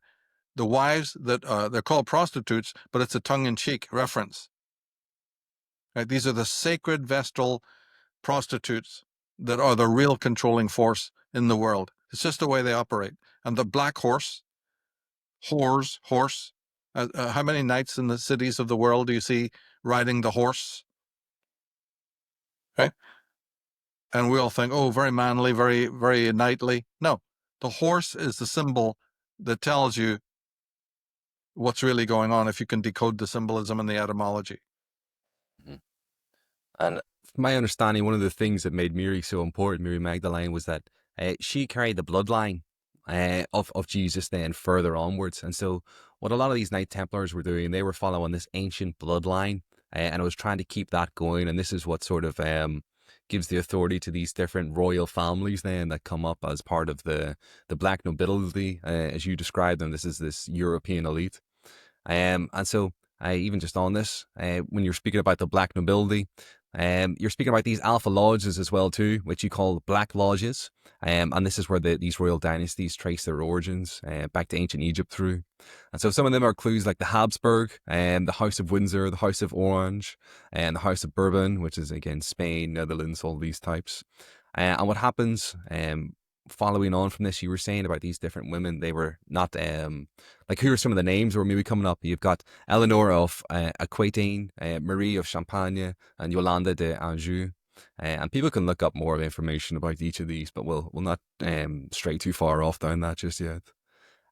The wives that they're called prostitutes, but it's a tongue-in-cheek reference. Right? These are the sacred vestal prostitutes that are the real controlling force in the world. It's just the way they operate. And the black horse horse. How many knights in the cities of the world do you see riding the horse? Right? And we all think, oh, very manly, very, very knightly. No, the horse is the symbol that tells you what's really going on if you can decode the symbolism and the etymology. Mhm. And from my understanding, one of the things that made Mary so important, Mary Magdalene, was that she carried the bloodline of Jesus then further onwards. And so, what a lot of these Knight Templars were doing, they were following this ancient bloodline, and it was trying to keep that going. And this is what sort of gives the authority to these different royal families then that come up as part of the black nobility, as you described them. This is this European elite. And so, even just on this, when you're speaking about the black nobility, you're speaking about these alpha lodges as well too, which you call black lodges. And this is where these royal dynasties trace their origins back to ancient Egypt through. And so some of them are clues like the Habsburg, the House of Windsor, the House of Orange, and the House of Bourbon, which is again Spain, Netherlands, all these types. And what happens following on from this, you were saying about these different women, they were not like, who are some of the names that were maybe coming up? You've got Eleanor of Aquitaine, Marie of Champagne, and Yolande de Anjou. And people can look up more information about each of these, but we'll not stray too far off down that just yet.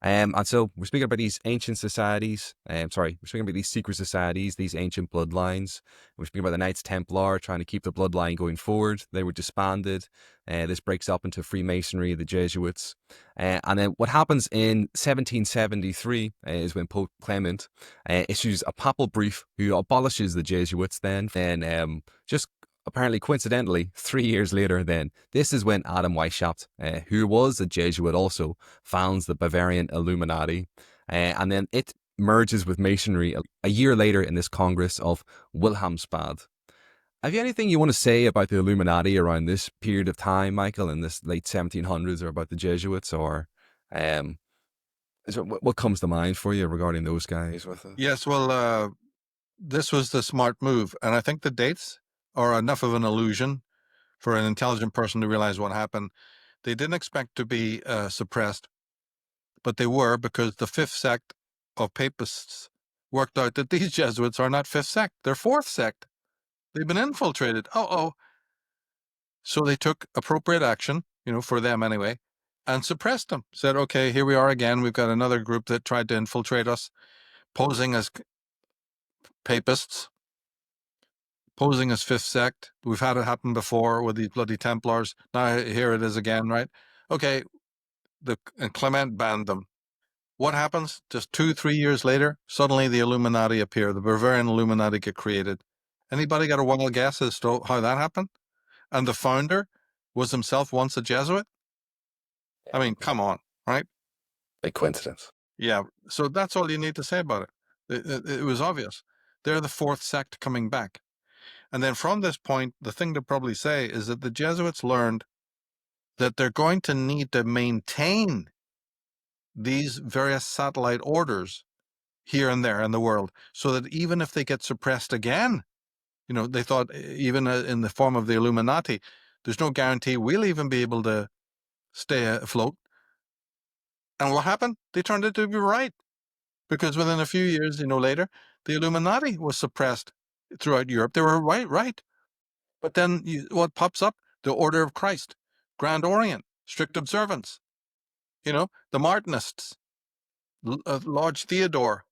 And so we're speaking about these ancient societies. Sorry, we're speaking about these secret societies, these ancient bloodlines. We're speaking about the Knights Templar trying to keep the bloodline going forward. They were disbanded. This breaks up into Freemasonry, the Jesuits. And then what happens in 1773 is when Pope Clement issues a papal brief who abolishes the Jesuits then. Then just apparently coincidentally, 3 years later, then this is when Adam Weishaupt, who was a Jesuit also, founds the Bavarian Illuminati, and then it merges with Masonry a year later in this Congress of Wilhelmsbad. Have you anything you want to say about the Illuminati around this period of time, Michael, in this late 1700s, or about the Jesuits, or what comes to mind for you regarding those guys with it? Yes, well, this was the smart move. And I think the dates are enough of an illusion for an intelligent person to realize what happened. They didn't expect to be suppressed, but they were, because the fifth sect of papists worked out that these Jesuits are not fifth sect, they're fourth sect. They've been infiltrated. Oh. So they took appropriate action, for them anyway, and suppressed them. Said, okay, here we are again. We've got another group that tried to infiltrate us, posing as papists, posing as fifth sect. We've had it happen before with these bloody Templars. Now here it is again, right? Okay, and Clement banned them. What happens? Just 2-3 years later, suddenly the Illuminati appear. The Bavarian Illuminati get created. Anybody got a wild guess as to how that happened? And the founder was himself once a Jesuit? I mean, come on, right? Big coincidence. Yeah, so that's all you need to say about it. It was obvious. They're the fourth sect coming back. And then from this point, the thing to probably say is that the Jesuits learned that they're going to need to maintain these various satellite orders here and there in the world, so that even if they get suppressed again, they thought, even in the form of the Illuminati, there's no guarantee we'll even be able to stay afloat. And what happened? They turned out to be right, because within a few years, later, the Illuminati was suppressed throughout Europe. They were right. But then what pops up? The Order of Christ, Grand Orient, strict observance. The Martinists, Lodge Theodore.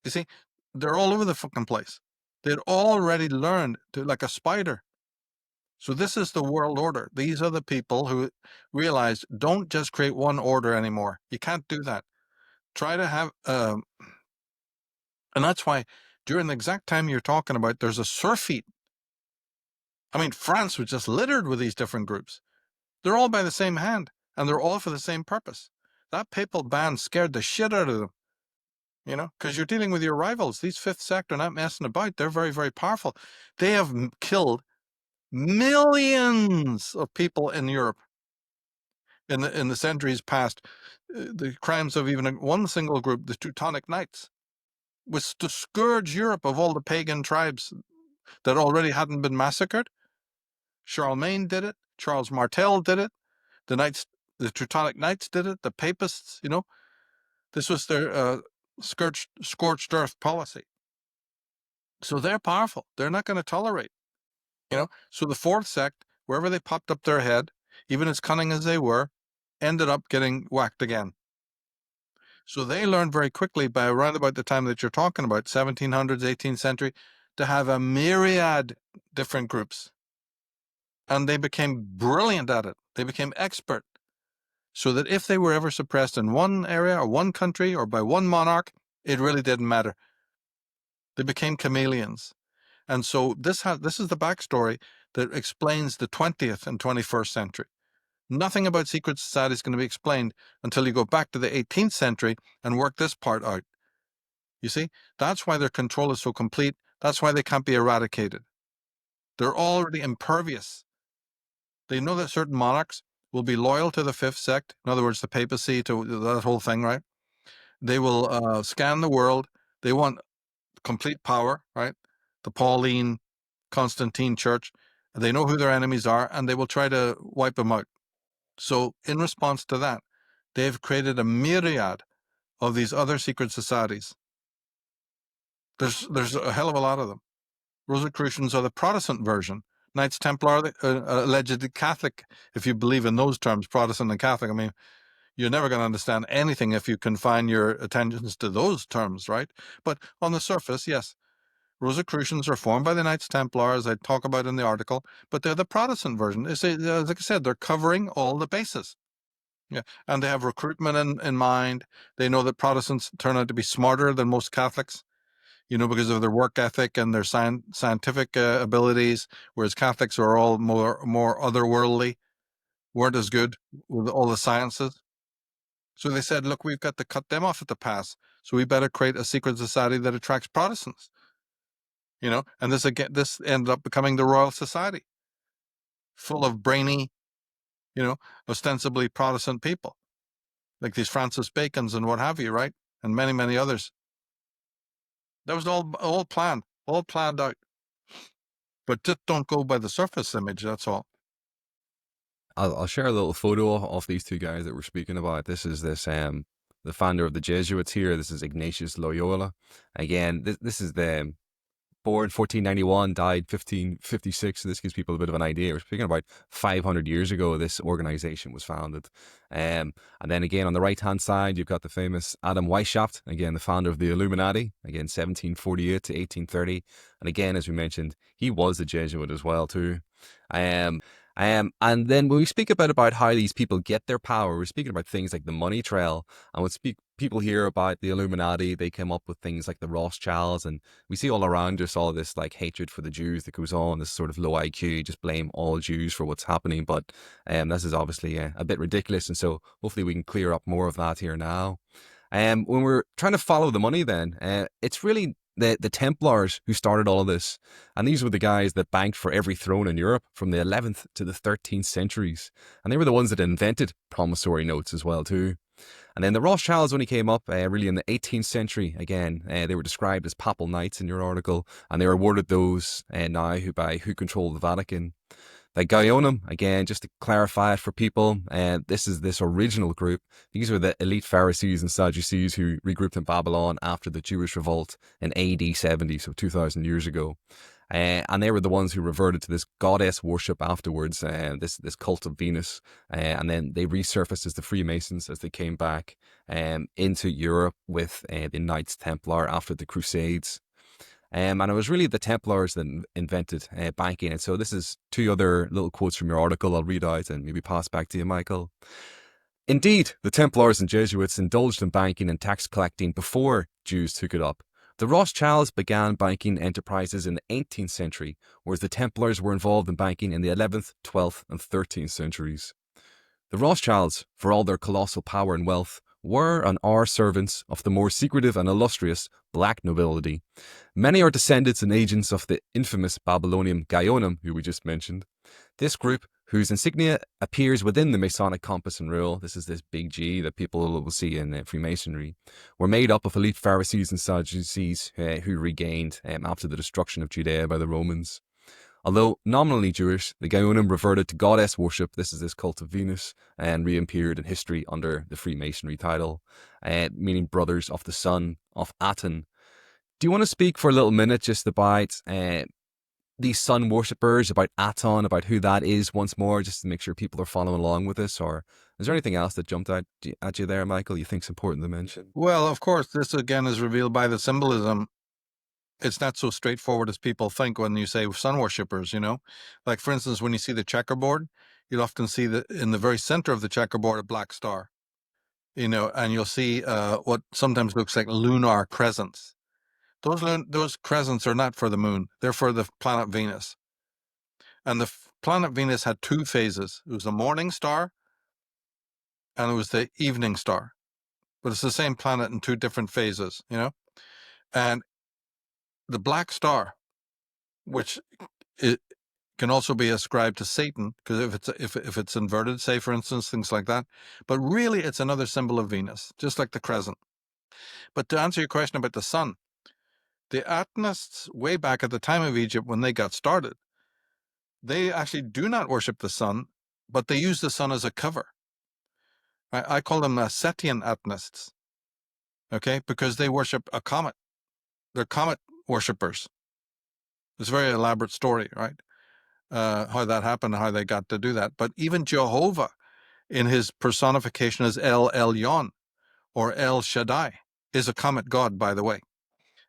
You see, they're all over the fucking place. They'd already learned to, like a spider. So this is the world order. These are the people who realized, don't just create one order anymore. You can't do that. Try to have, and that's why during the exact time you're talking about, there's a surfeit. I mean, France was just littered with these different groups. They're all by the same hand, and they're all for the same purpose. That papal ban scared the shit out of them, because you're dealing with your rivals. These fifth sect are not messing about. They're very, very powerful. They have killed millions of people in Europe in the centuries past. The crimes of even one single group, the Teutonic Knights, was to scourge Europe of all the pagan tribes that already hadn't been massacred. Charlemagne did it. Charles Martel did it. The Teutonic Knights did it. The Papists, This was their scorched earth policy. So they're powerful. They're not going to tolerate, So the fourth sect, wherever they popped up their head, even as cunning as they were, ended up getting whacked again. So they learned very quickly by around about the time that you're talking about, 1700s, 18th century, to have a myriad different groups. And they became brilliant at it. They became expert. So that if they were ever suppressed in one area or one country or by one monarch, it really didn't matter. They became chameleons. And so this is the backstory that explains the 20th and 21st century. Nothing about secret society is going to be explained until you go back to the 18th century and work this part out. You see, that's why their control is so complete. That's why they can't be eradicated. They're already impervious. They know that certain monarchs will be loyal to the fifth sect, in other words, the papacy, to that whole thing, right? They will scan the world. They want complete power, right? The Pauline, Constantine church. They know who their enemies are, and they will try to wipe them out. So in response to that, they've created a myriad of these other secret societies. There's a hell of a lot of them. Rosicrucians are the Protestant version. Knights Templar are allegedly Catholic, if you believe in those terms, Protestant and Catholic. I mean, you're never going to understand anything if you confine your attentions to those terms, right? But on the surface, yes, Rosicrucians are formed by the Knights Templar, as I talk about in the article, but they're the Protestant version. Like I said, they're covering all the bases. Yeah, and they have recruitment in mind. They know that Protestants turn out to be smarter than most Catholics, because of their work ethic and their scientific abilities, whereas Catholics are all more otherworldly, weren't as good with all the sciences. So they said, look, we've got to cut them off at the pass. So we better create a secret society that attracts Protestants. And this ended up becoming the Royal Society, full of brainy, ostensibly Protestant people, like these Francis Bacons and what have you, right? And many, many others. That was all planned out. But just don't go by the surface image, that's all. I'll share a little photo of these two guys that we're speaking about. This is the founder of the Jesuits here. This is Ignatius Loyola. Again, this is the born 1491, died 1556. So this gives people a bit of an idea. We're speaking about 500 years ago, this organization was founded. And then again, on the right-hand side, you've got the famous Adam Weishaupt, again, the founder of the Illuminati, again, 1748 to 1830. And again, as we mentioned, he was a Jesuit as well, too. And then when we speak about how these people get their power, we're speaking about things like the money trail. And when people hear about the Illuminati, they come up with things like the Rothschilds, and we see all around us all this like hatred for the Jews that goes on, this sort of low IQ, just blame all Jews for what's happening. But this is obviously a bit ridiculous, and so hopefully we can clear up more of that here now. When we're trying to follow the money, then it's really the Templars who started all of this. And these were the guys that banked for every throne in Europe from the 11th to the 13th centuries. And they were the ones that invented promissory notes as well, too. And then the Rothschilds only came up really in the 18th century. Again, they were described as papal knights in your article, and they were awarded those now who control the Vatican. The Gaionim, again, just to clarify it for people, this is this original group. These were the elite Pharisees and Sadducees who regrouped in Babylon after the Jewish revolt in AD 70, so 2,000 years ago. And they were the ones who reverted to this goddess worship afterwards, this cult of Venus. And then they resurfaced as the Freemasons as they came back into Europe with the Knights Templar after the Crusades. And it was really the Templars that invented banking. And so this is two other little quotes from your article I'll read out and maybe pass back to you, Michael. Indeed, the Templars and Jesuits indulged in banking and tax collecting before Jews took it up. The Rothschilds began banking enterprises in the 18th century, whereas the Templars were involved in banking in the 11th, 12th, and 13th centuries. The Rothschilds, for all their colossal power and wealth, were and are servants of the more secretive and illustrious black nobility. Many are descendants and agents of the infamous Babylonian Gaionim, who we just mentioned. This group, whose insignia appears within the Masonic compass and rule, this is this big G that people will see in Freemasonry, were made up of elite Pharisees and Sadducees who regained after the destruction of Judea by the Romans. Although nominally Jewish, the Gaonim reverted to goddess worship. This is this cult of Venus, and reappeared in history under the Freemasonry title, meaning brothers of the sun of Aten. Do you want to speak for a little minute just about these sun worshippers, about Aton, about who that is once more, just to make sure people are following along with this? Or is there anything else that jumped out at you there, Michael, you think is important to mention? Well, of course, this again is revealed by the symbolism. It's not so straightforward as people think when you say sun worshippers, Like, for instance, when you see the checkerboard, you'll often see that in the very center of the checkerboard, a black star, and you'll see what sometimes looks like lunar crescents. Those crescents are not for the moon. They're for the planet Venus. And the planet Venus had two phases. It was the morning star and it was the evening star. But it's the same planet in two different phases, And the black star, which it can also be ascribed to Satan, because if it's inverted, say, for instance, things like that. But really, it's another symbol of Venus, just like the crescent. But to answer your question about the sun, the Atenists, way back at the time of Egypt when they got started, they actually do not worship the sun, but they use the sun as a cover. I call them Setian Atenists, okay, because they worship a comet. They're comet worshippers. It's a very elaborate story, right? How that happened, how they got to do that. But even Jehovah, in his personification as El Elyon, or El Shaddai, is a comet god, by the way.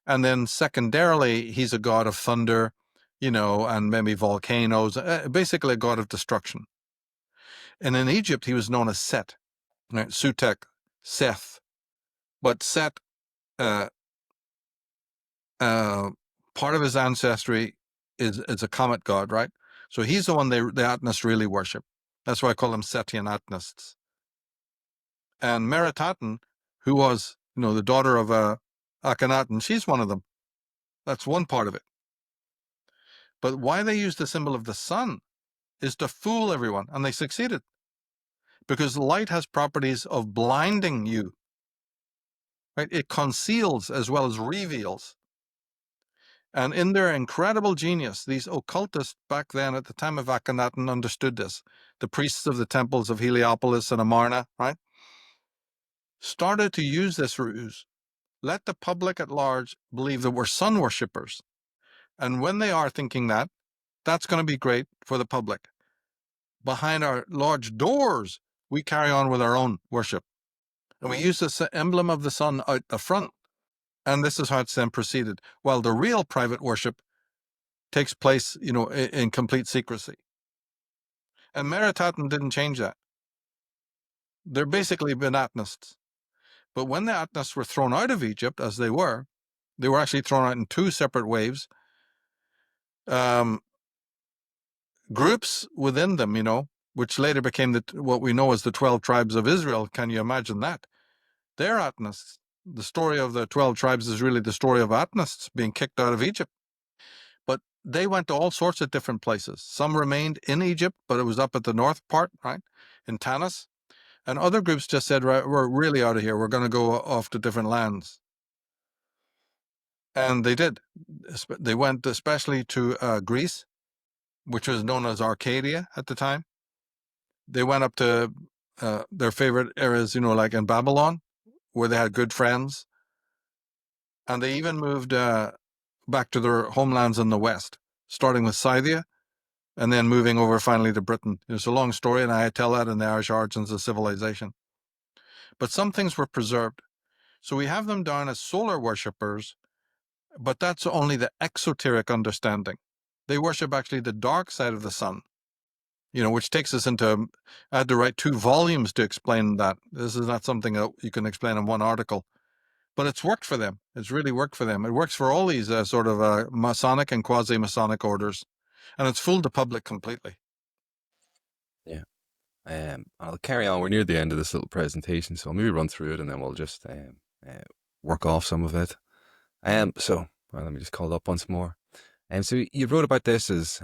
And then secondarily, he's a god of thunder, and maybe volcanoes, basically a god of destruction. And in Egypt, he was known as Set, right? Sutek, Seth. But Set, part of his ancestry is a comet god, right? So he's the one the Atenists really worship. That's why I call them Setian Atenists. And Meritaten, who was, the daughter of Akhenaten, she's one of them. That's one part of it. But why they use the symbol of the sun is to fool everyone, and they succeeded. Because light has properties of blinding you, right? It conceals as well as reveals. And in their incredible genius, these occultists back then at the time of Akhenaten understood this. The priests of the temples of Heliopolis and Amarna, right, started to use this ruse. Let the public at large believe that we're sun worshippers. And when they are thinking that, that's going to be great for the public. Behind our large doors, we carry on with our own worship. And we use this emblem of the sun out the front. And this is how it's then proceeded. While the real private worship takes place, in complete secrecy. And Meritaten didn't change that. They're basically been Atenists. But when the Atenists were thrown out of Egypt, as they were actually thrown out in two separate waves. Groups within them, which later became what we know as the 12 tribes of Israel. Can you imagine that? They're Atenists. The story of the 12 tribes is really the story of Atenists being kicked out of Egypt. But they went to all sorts of different places. Some remained in Egypt, but it was up at the north part, right, in Tanis. And other groups just said, right, we're really out of here. We're going to go off to different lands. And they did. They went especially to Greece, which was known as Arcadia at the time. They went up to their favorite areas, like in Babylon, where they had good friends. And they even moved back to their homelands in the West, starting with Scythia, and then moving over finally to Britain. It's a long story, and I tell that in the Irish Origins of Civilization. But some things were preserved. So we have them down as solar worshippers, but that's only the exoteric understanding. They worship actually the dark side of the sun, which takes us into, I had to write 2 volumes to explain that. This is not something that you can explain in one article. But it's worked for them. It's really worked for them. It works for all these sort of Masonic and quasi-Masonic orders. And it's fooled the public completely. Yeah. I'll carry on. We're near the end of this little presentation, so I'll maybe run through it and then we'll just work off some of it. Let me just call it up once more. So you wrote about this as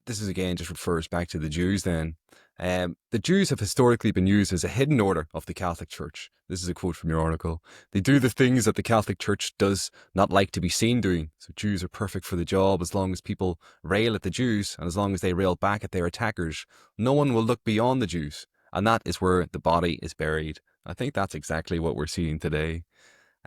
this is again just refers back to the Jews then. The Jews have historically been used as a hidden order of the Catholic Church. This is a quote from your article. They do the things that the Catholic Church does not like to be seen doing. So Jews are perfect for the job as long as people rail at the Jews and as long as they rail back at their attackers. No one will look beyond the Jews. And that is where the body is buried. I think that's exactly what we're seeing today.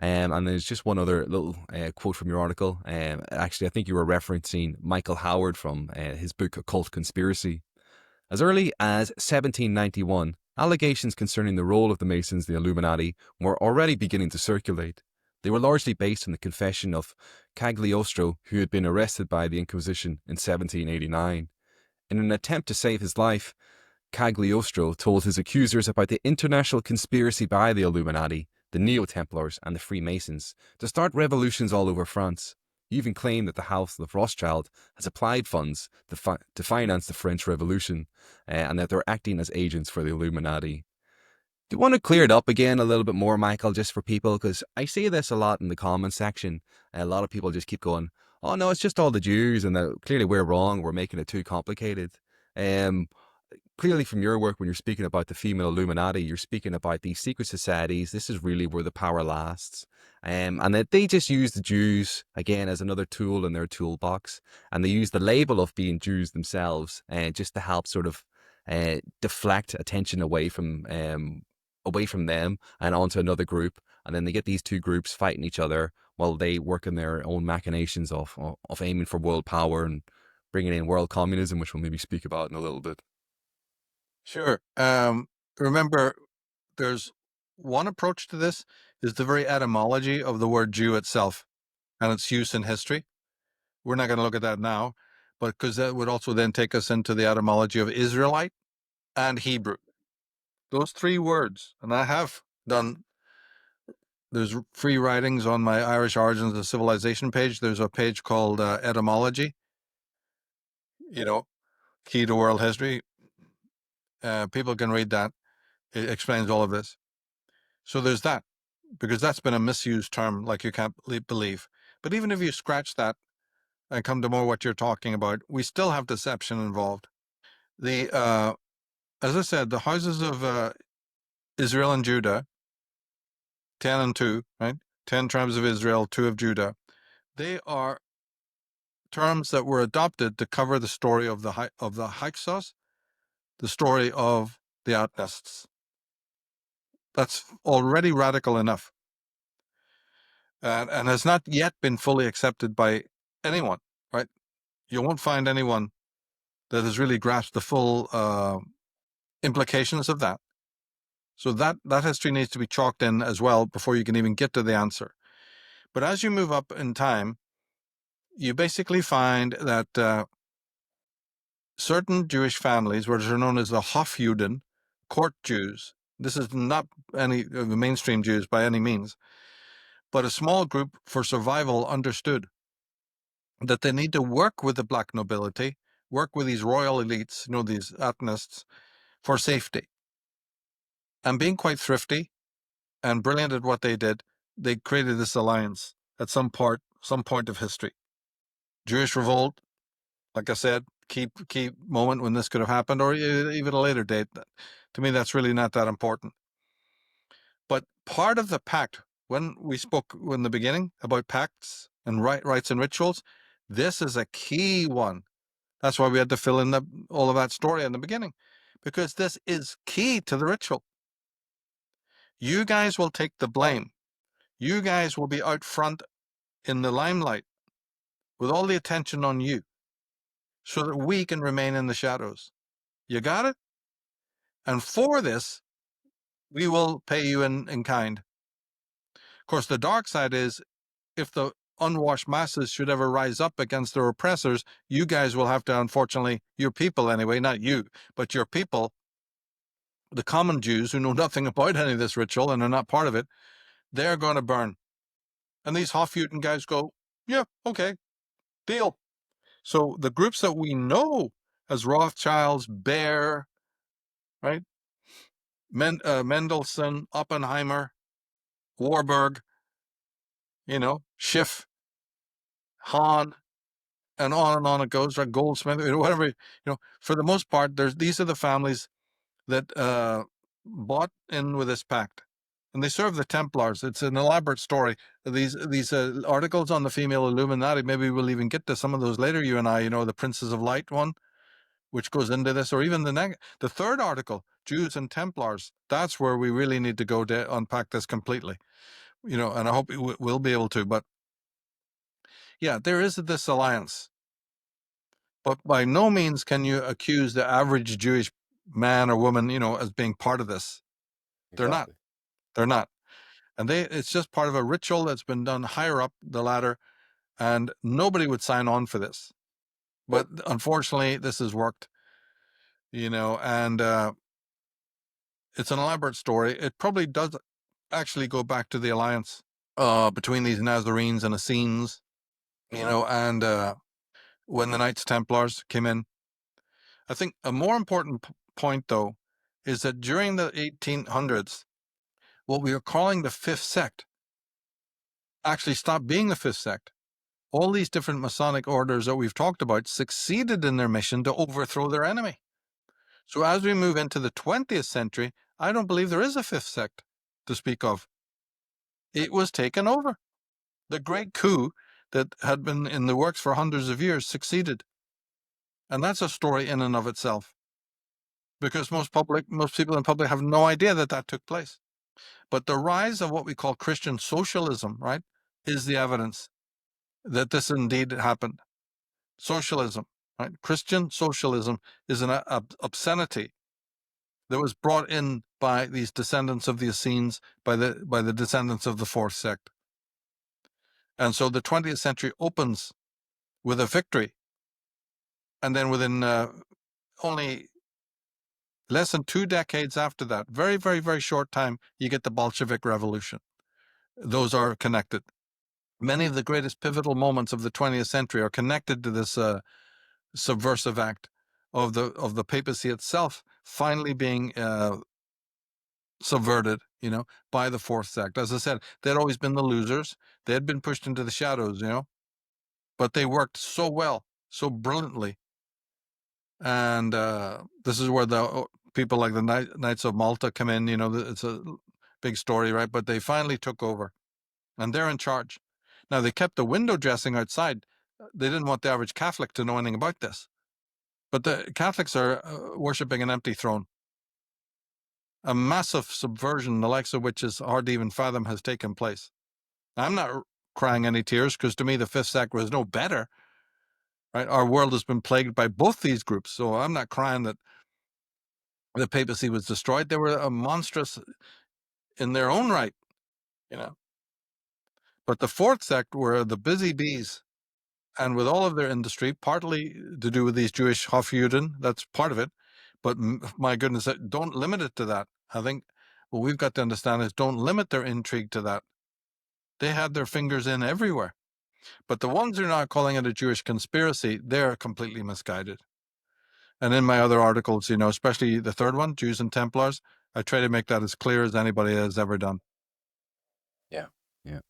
And there's just one other little quote from your article. Actually, I think you were referencing Michael Howard from his book Occult Conspiracy. As early as 1791, allegations concerning the role of the Masons, the Illuminati, were already beginning to circulate. They were largely based on the confession of Cagliostro, who had been arrested by the Inquisition in 1789. In an attempt to save his life, Cagliostro told his accusers about the international conspiracy by the Illuminati, the Neo-Templars and the Freemasons to start revolutions all over France. He even claimed that the House of Rothschild has applied funds to finance the French Revolution and that they're acting as agents for the Illuminati. Do you want to clear it up again a little bit more, Michael, just for people? Because I see this a lot in the comments section. A lot of people just keep going, oh no, it's just all the Jews and clearly we're wrong. We're making it too complicated. Um, Clearly from your work when you're speaking about the female Illuminati, you're speaking about these secret societies. This is really where the power lasts. And that they just use the Jews, again, as another tool in their toolbox. And they use the label of being Jews themselves just to help sort of deflect attention away from them and onto another group. And then they get these two groups fighting each other while they work in their own machinations of aiming for world power and bringing in world communism, which we'll maybe speak about in a little bit. Sure. Remember, there's one approach to this is the very etymology of the word Jew itself and its use in history. We're not going to look at that now, but because that would also then take us into the etymology of Israelite and Hebrew. Those three words, and I have done, there's free writings on my Irish Origins of Civilization page. There's a page called Etymology, key to world history. People can read that. It explains all of this. So there's that, because that's been a misused term like you can't believe. But even if you scratch that and come to more what you're talking about, we still have deception involved. As I said, the houses of Israel and Judah, 10 and 2, right? 10 tribes of Israel, 2 of Judah. They are terms that were adopted to cover the story of the Hyksos, the story of the outcasts. That's already radical enough, and has not yet been fully accepted by anyone, right? You won't find anyone that has really grasped the full implications of that. So that history needs to be chalked in as well before you can even get to the answer. But as you move up in time, you basically find that certain Jewish families, which are known as the Hofjuden, court Jews, this is not any of the mainstream Jews by any means, but a small group for survival understood that they need to work with the black nobility, work with these royal elites, these ethnists, for safety. And being quite thrifty and brilliant at what they did, they created this alliance at some point of history. Jewish revolt, like I said, key moment when this could have happened, or even a later date. To me, that's really not that important. But part of the pact, when we spoke in the beginning about pacts and rites and rituals, this is a key one. That's why we had to fill in all of that story in the beginning, because this is key to the ritual. You guys will take the blame. You guys will be out front in the limelight with all the attention on you so that we can remain in the shadows. You got it? And for this, we will pay you in kind. Of course, the dark side is if the unwashed masses should ever rise up against their oppressors, you guys will have to, unfortunately, your people anyway, not you, but your people, the common Jews who know nothing about any of this ritual and are not part of it, they're going to burn. And these Hofjuden guys go, yeah, okay, deal. So the groups that we know as Rothschilds, Baer, right, Mendelssohn, Oppenheimer, Warburg, Schiff, Hahn, and on it goes, right? Goldsmith, whatever, for the most part, these are the families that bought in with this pact. And they serve the Templars. It's an elaborate story. These articles on the female Illuminati, maybe we'll even get to some of those later, you and I, the Princes of Light one, which goes into this, or even the third article, Jews and Templars. That's where we really need to go to unpack this completely, and I hope we'll be able to. But yeah, there is this alliance. But by no means can you accuse the average Jewish man or woman, as being part of this. They're not. Exactly. They're not. And it's just part of a ritual that's been done higher up the ladder, and nobody would sign on for this. But unfortunately, this has worked, and it's an elaborate story. It probably does actually go back to the alliance between these Nazarenes and Essenes, and when the Knights Templars came in. I think a more important point, though, is that during the 1800s, what we are calling the Fifth Sect actually stopped being the Fifth Sect. All these different Masonic orders that we've talked about succeeded in their mission to overthrow their enemy. So as we move into the 20th century, I don't believe there is a Fifth Sect to speak of. It was taken over. The great coup that had been in the works for hundreds of years succeeded. And that's a story in and of itself, because most people in public have no idea that took place. But the rise of what we call Christian socialism, right, is the evidence that this indeed happened. Socialism, right? Christian socialism is an obscenity that was brought in by these descendants of the Essenes, by the descendants of the Fourth Sect. And so the 20th century opens with a victory. And then within only less than 2 decades after that, very, very, very short time, you get the Bolshevik Revolution. Those are connected. Many of the greatest pivotal moments of the 20th century are connected to this subversive act of the papacy itself finally being subverted, by the Fourth Sect. As I said, they'd always been the losers. They had been pushed into the shadows, but they worked so well, so brilliantly. And this is where the people like the Knights of Malta come in. It's a big story, right? But they finally took over, and they're in charge. Now, they kept the window dressing outside. They didn't want the average Catholic to know anything about this. But the Catholics are worshipping an empty throne. A massive subversion, the likes of which is hard to even fathom, has taken place. I'm not crying any tears, because to me the Fifth Sect was no better. Right? Our world has been plagued by both these groups, so I'm not crying that the papacy was destroyed. They were a monstrous in their own right, But the Fourth Sect were the busy bees, and with all of their industry, partly to do with these Jewish Hofjuden, that's part of it. But my goodness, don't limit it to that. I think what we've got to understand is don't limit their intrigue to that. They had their fingers in everywhere. But the ones who are not calling it a Jewish conspiracy, they're completely misguided. And in my other articles, especially the third one, Jews and Templars, I try to make that as clear as anybody has ever done. Yeah. Yeah.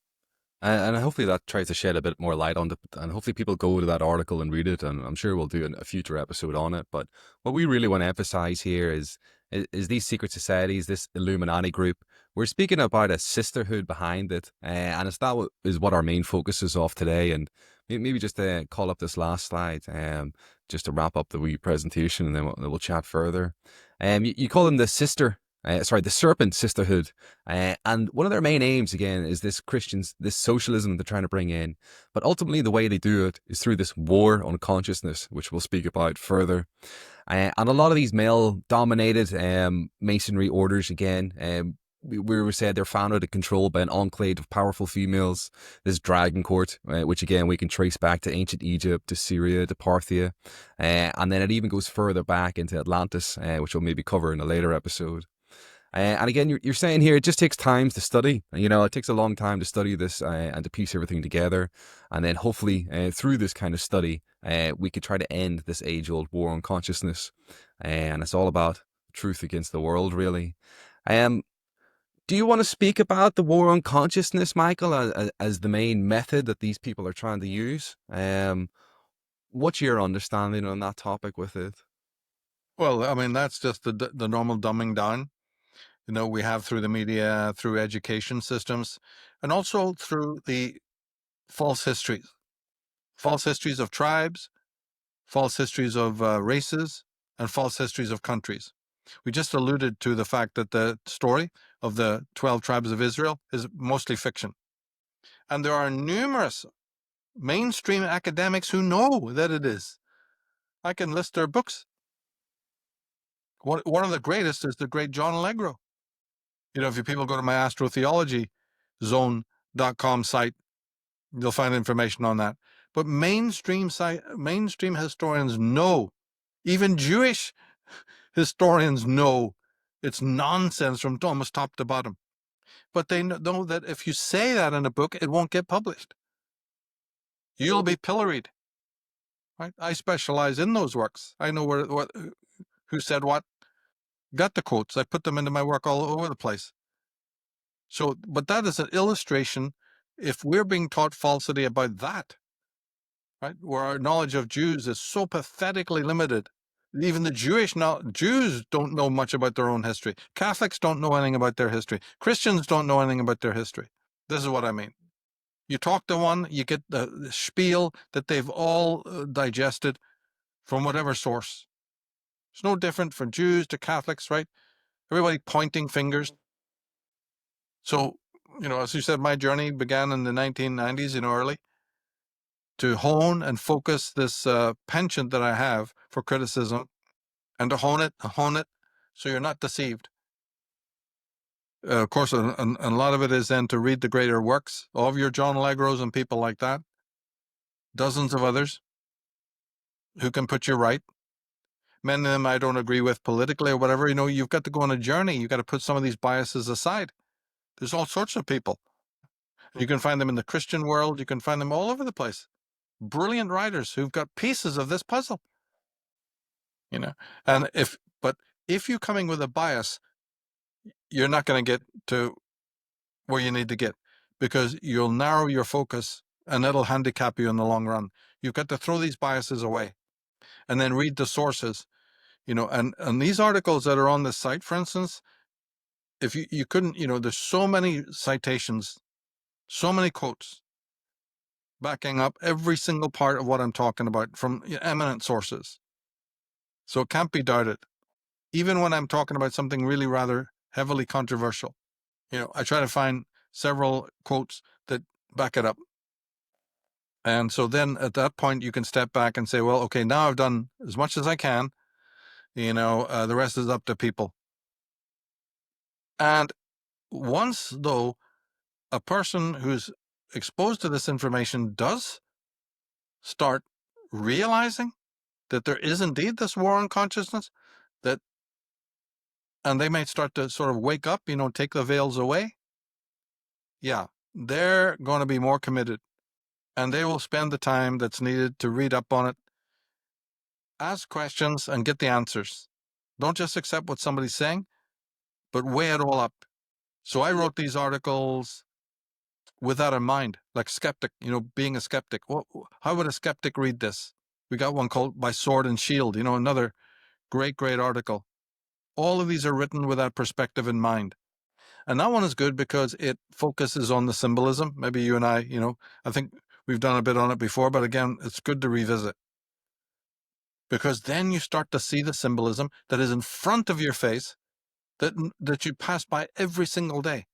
And hopefully that tries to shed a bit more light on it. And hopefully people go to that article and read it. And I'm sure we'll do a future episode on it. But what we really want to emphasize here is these secret societies, this Illuminati group. We're speaking about a sisterhood behind it. And it's that is what our main focus is of today. And maybe just to call up this last slide, just to wrap up the wee presentation, and then we'll chat further. You call them the the Serpent Sisterhood. And one of their main aims, again, is this socialism they're trying to bring in. But ultimately, the way they do it is through this war on consciousness, which we'll speak about further. And a lot of these male-dominated masonry orders, again, we were said they're founded and controlled by an enclave of powerful females, this dragon court, which again we can trace back to ancient Egypt, to Syria, to Parthia, and then it even goes further back into Atlantis, which we'll maybe cover in a later episode. And again, you're saying here, it just takes time to study. It takes a long time to study this and to piece everything together. And then hopefully through this kind of study, we could try to end this age-old war on consciousness. And it's all about truth against the world, really. Do you want to speak about the war on consciousness, Michael, as the main method that these people are trying to use? What's your understanding on that topic with it? Well, I mean, that's just the normal dumbing down, we have through the media, through education systems, and also through the false histories of tribes, false histories of races, and false histories of countries. We just alluded to the fact that the story of the 12 tribes of Israel is mostly fiction. And there are numerous mainstream academics who know that it is. I can list their books. One of the greatest is the great John Allegro. If you people go to my astrotheologyzone.com site, you'll find information on that. But mainstream historians know, even Jewish historians know, it's nonsense from almost top to bottom. But they know that if you say that in a book, it won't get published. You'll be pilloried. Right? I specialize in those works. I know who said what. Got the quotes. I put them into my work all over the place. So, but that is an illustration. If we're being taught falsity about that, right, where our knowledge of Jews is so pathetically limited, even the Jews don't know much about their own history. Catholics don't know anything about their history. Christians don't know anything about their history. This is what I mean. You talk to one, you get the spiel that they've all digested from whatever source. It's no different from Jews to Catholics, right? Everybody pointing fingers. So, as you said, my journey began in the 1990s, early, to hone and focus this penchant that I have for criticism, and to hone it, so you're not deceived. Of course, and a lot of it is then to read the greater works of your John Allegros and people like that, dozens of others who can put you right. Many of them I don't agree with politically or whatever. You've got to go on a journey. You've got to put some of these biases aside. There's all sorts of people. You can find them in the Christian world. You can find them all over the place. Brilliant writers who've got pieces of this puzzle. And if you're coming with a bias, you're not going to get to where you need to get, because you'll narrow your focus and it'll handicap you in the long run. You've got to throw these biases away and then read the sources, and these articles that are on this site, for instance, if you couldn't, there's so many citations, so many quotes backing up every single part of what I'm talking about from eminent sources. So it can't be doubted. Even when I'm talking about something really rather heavily controversial, I try to find several quotes that back it up. And so then at that point, you can step back and say, well, okay, now I've done as much as I can. The rest is up to people. And once, though, a person who's exposed to this information does start realizing that there is indeed this war on consciousness, and they might start to sort of wake up, take the veils away. Yeah, they're going to be more committed, and they will spend the time that's needed to read up on it, ask questions, and get the answers. Don't just accept what somebody's saying, but weigh it all up. So I wrote these articles with that in mind, like skeptic, being a skeptic. How would a skeptic read this? We got one called By Sword and Shield, another great, great article. All of these are written with that perspective in mind. And that one is good because it focuses on the symbolism. Maybe you and I think we've done a bit on it before, but again, it's good to revisit. Because then you start to see the symbolism that is in front of your face, that you pass by every single day.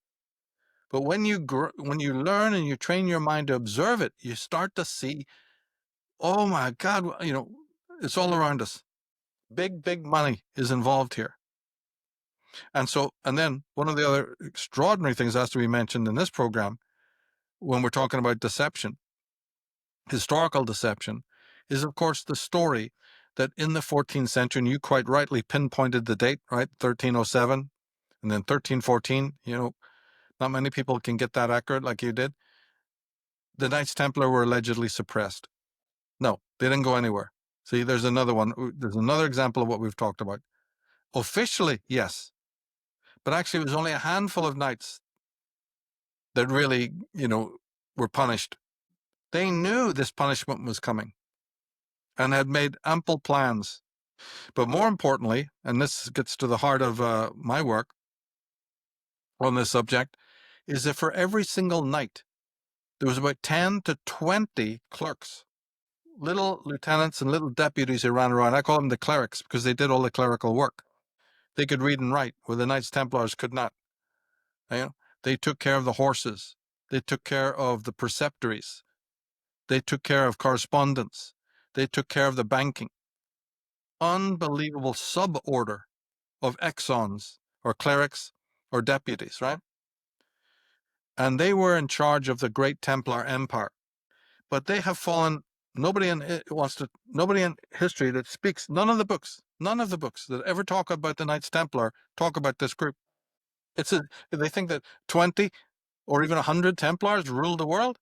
But when you learn and you train your mind to observe it, you start to see, oh my God, it's all around us. Big, big money is involved here. And then one of the other extraordinary things has to be mentioned in this program when we're talking about deception, historical deception, is of course the story that in the 14th century, and you quite rightly pinpointed the date, right? 1307 and then 1314, not many people can get that accurate like you did. The Knights Templar were allegedly suppressed. No, they didn't go anywhere. See, there's another one. There's another example of what we've talked about. Officially, yes. But actually, it was only a handful of knights that really, were punished. They knew this punishment was coming. and had made ample plans. But more importantly, and this gets to the heart of my work on this subject, is that for every single knight, there was about 10 to 20 clerks, little lieutenants and little deputies who ran around. I call them the clerics because they did all the clerical work. They could read and write, where the Knights Templars could not. You know, they took care of the horses. They took care of the preceptories. They took care of correspondence. They took care of the banking. Unbelievable suborder of exons or clerics or deputies, right? And they were in charge of the great Templar empire. But they have fallen. Nobody in history that speaks, none of the books that ever talk about the Knights Templar talk about this group. They think that 20 or even 100 Templars ruled the world.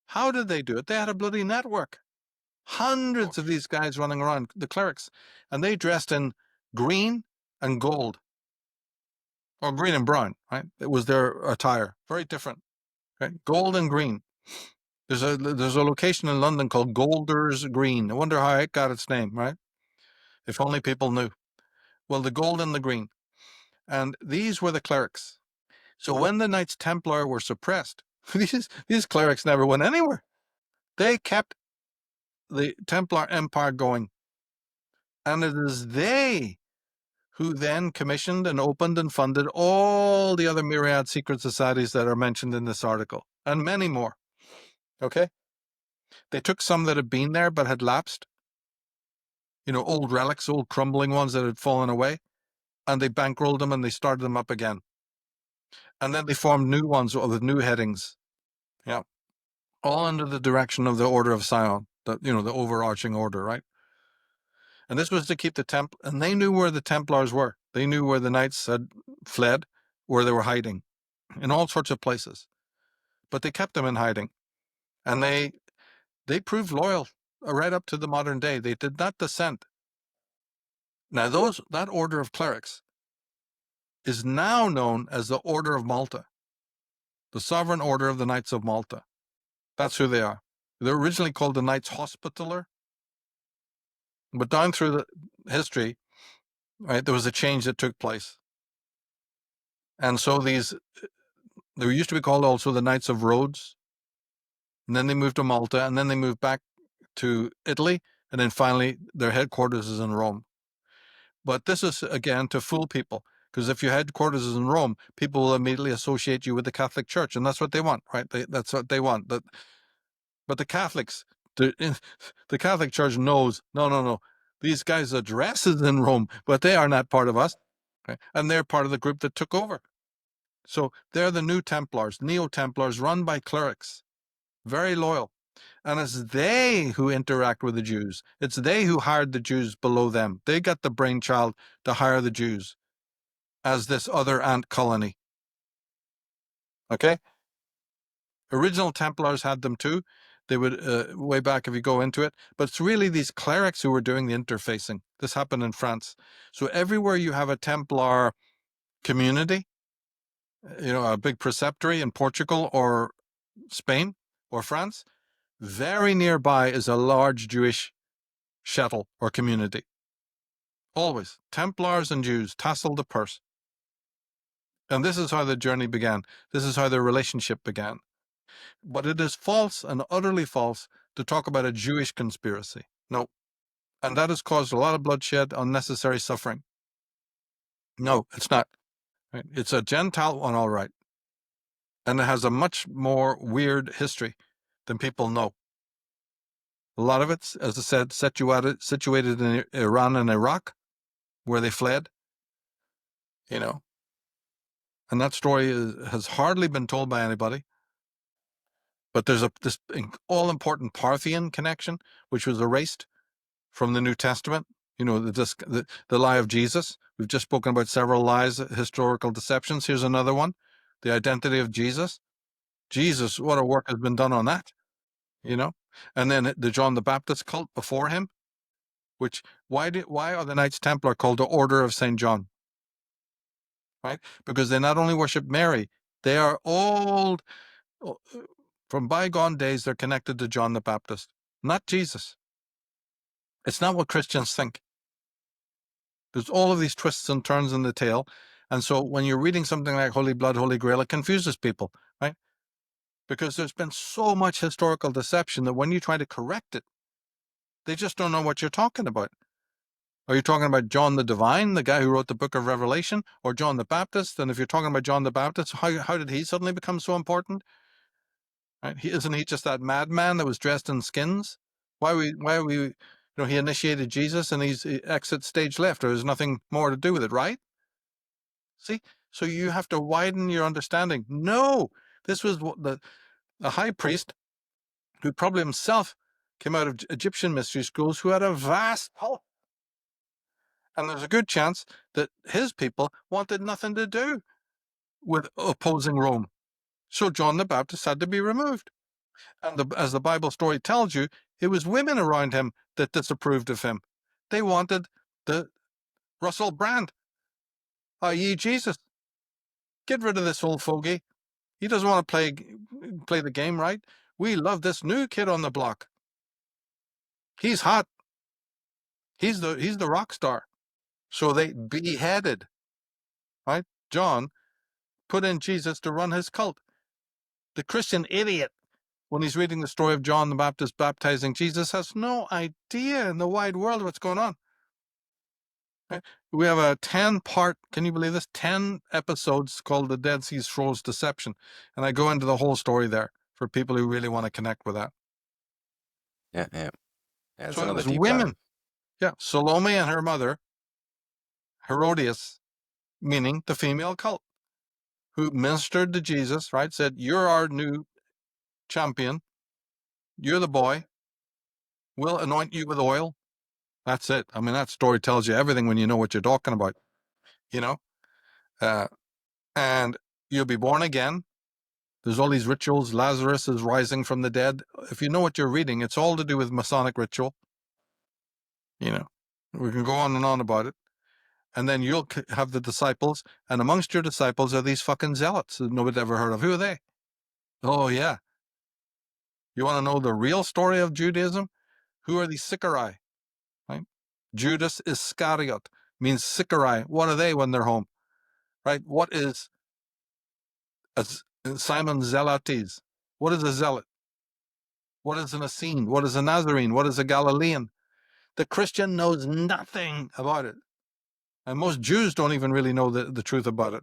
How did they do it? They had a bloody network. Hundreds of these guys running around, the clerics, and they dressed in green and gold, or green and brown, right? It was their attire. Very different, right? Gold and green. There's a location in London called Golders Green. I wonder how it got its name, right? If only people knew. Well, the gold and the green. And these were the clerics. So when the Knights Templar were suppressed, these clerics never went anywhere. They kept the Templar empire going. And it is they who then commissioned and opened and funded all the other myriad secret societies that are mentioned in this article, and many more. Okay? They took some that had been there but had lapsed, old relics, old crumbling ones that had fallen away, and they bankrolled them and they started them up again. And then they formed new ones with new headings. Yeah. All under the direction of the Order of Sion, the overarching order, right? And this was to keep and they knew where the Templars were. They knew where the Knights had fled, where they were hiding, in all sorts of places. But they kept them in hiding. And they proved loyal right up to the modern day. They did not dissent. Now, that order of clerics is now known as the Order of Malta, the Sovereign Order of the Knights of Malta. That's who they are. They're originally called the Knights Hospitaller, but down through the history, right, there was a change that took place. And so they used to be called also the Knights of Rhodes, and then they moved to Malta, and then they moved back to Italy, and then finally their headquarters is in Rome. But this is, again, to fool people, because if your headquarters is in Rome, people will immediately associate you with the Catholic Church, and that's what they want, right? That's what they want. But the Catholics, the Catholic Church knows, no. These guys' address is in Rome, but they are not part of us. Okay? And they're part of the group that took over. So they're the new Templars, Neo-Templars run by clerics, very loyal. And it's they who interact with the Jews. It's they who hired the Jews below them. They got the brainchild to hire the Jews as this other ant colony. Okay? Original Templars had them too. They would, way back if you go into it. But it's really these clerics who were doing the interfacing. This happened in France. So everywhere you have a Templar community, a big preceptory in Portugal or Spain or France, very nearby is a large Jewish shtetl or community. Always. Templars and Jews tassel the purse. And this is how the journey began. This is how the relationship began. But it is false and utterly false to talk about a Jewish conspiracy. No. And that has caused a lot of bloodshed, unnecessary suffering. No, it's not. Right? It's a Gentile one, all right. And it has a much more weird history than people know. A lot of it's, as I said, situated in Iran and Iraq, where they fled. And that story has hardly been told by anybody. But there's this all-important Parthian connection, which was erased from the New Testament. The lie of Jesus. We've just spoken about several lies, historical deceptions. Here's another one. The identity of Jesus. Jesus, what a work has been done on that, And then the John the Baptist cult before him, which, why are the Knights Templar called the Order of St. John? Right? Because they not only worship Mary, they are old, from bygone days, they're connected to John the Baptist, not Jesus. It's not what Christians think. There's all of these twists and turns in the tale. And so when you're reading something like Holy Blood, Holy Grail, it confuses people, right? Because there's been so much historical deception that when you try to correct it, they just don't know what you're talking about. Are you talking about John the Divine, the guy who wrote the book of Revelation, or John the Baptist? And if you're talking about John the Baptist, how did he suddenly become so important? Right? Isn't he just that madman that was dressed in skins? Why are we, you know, he initiated Jesus and he exits stage left. There's nothing more to do with it, right? See? So you have to widen your understanding. No, this was what the high priest, who probably himself came out of Egyptian mystery schools, who had a vast cult. And there's a good chance that his people wanted nothing to do with opposing Rome. So John the Baptist had to be removed. And as the Bible story tells you, it was women around him that disapproved of him. They wanted the Russell Brand, i.e. Jesus. Get rid of this old fogey. He doesn't want to play the game right. We love this new kid on the block. He's hot. He's the rock star. So they beheaded, right? John put in Jesus to run his cult. The Christian idiot, when he's reading the story of John the Baptist baptizing Jesus, has no idea in the wide world what's going on. Right? We have a 10-part, can you believe this? 10 episodes called The Dead Sea Scrolls Deception. And I go into the whole story there for people who really want to connect with that. Yeah. It's So it another was deep women. dive. Yeah. Salome and her mother, Herodias, meaning the female cult, who ministered to Jesus, right? Said, you're our new champion. You're the boy. We'll anoint you with oil. That's it. I mean, that story tells you everything when you know what you're talking about, you know? And you'll be born again. There's all these rituals. Lazarus is rising from the dead. If you know what you're reading, it's all to do with Masonic ritual. You know, we can go on and on about it. And then you'll have the disciples, and amongst your disciples are these fucking zealots that nobody's ever heard of. Who are they? Oh, yeah. You want to know the real story of Judaism? Who are these Sicarii? Right? Judas Iscariot means Sicarii. What are they when they're home? Right? What is Simon Zelotes? What is a zealot? What is an Essene? What is a Nazarene? What is a Galilean? The Christian knows nothing about it. And most Jews don't even really know the truth about it.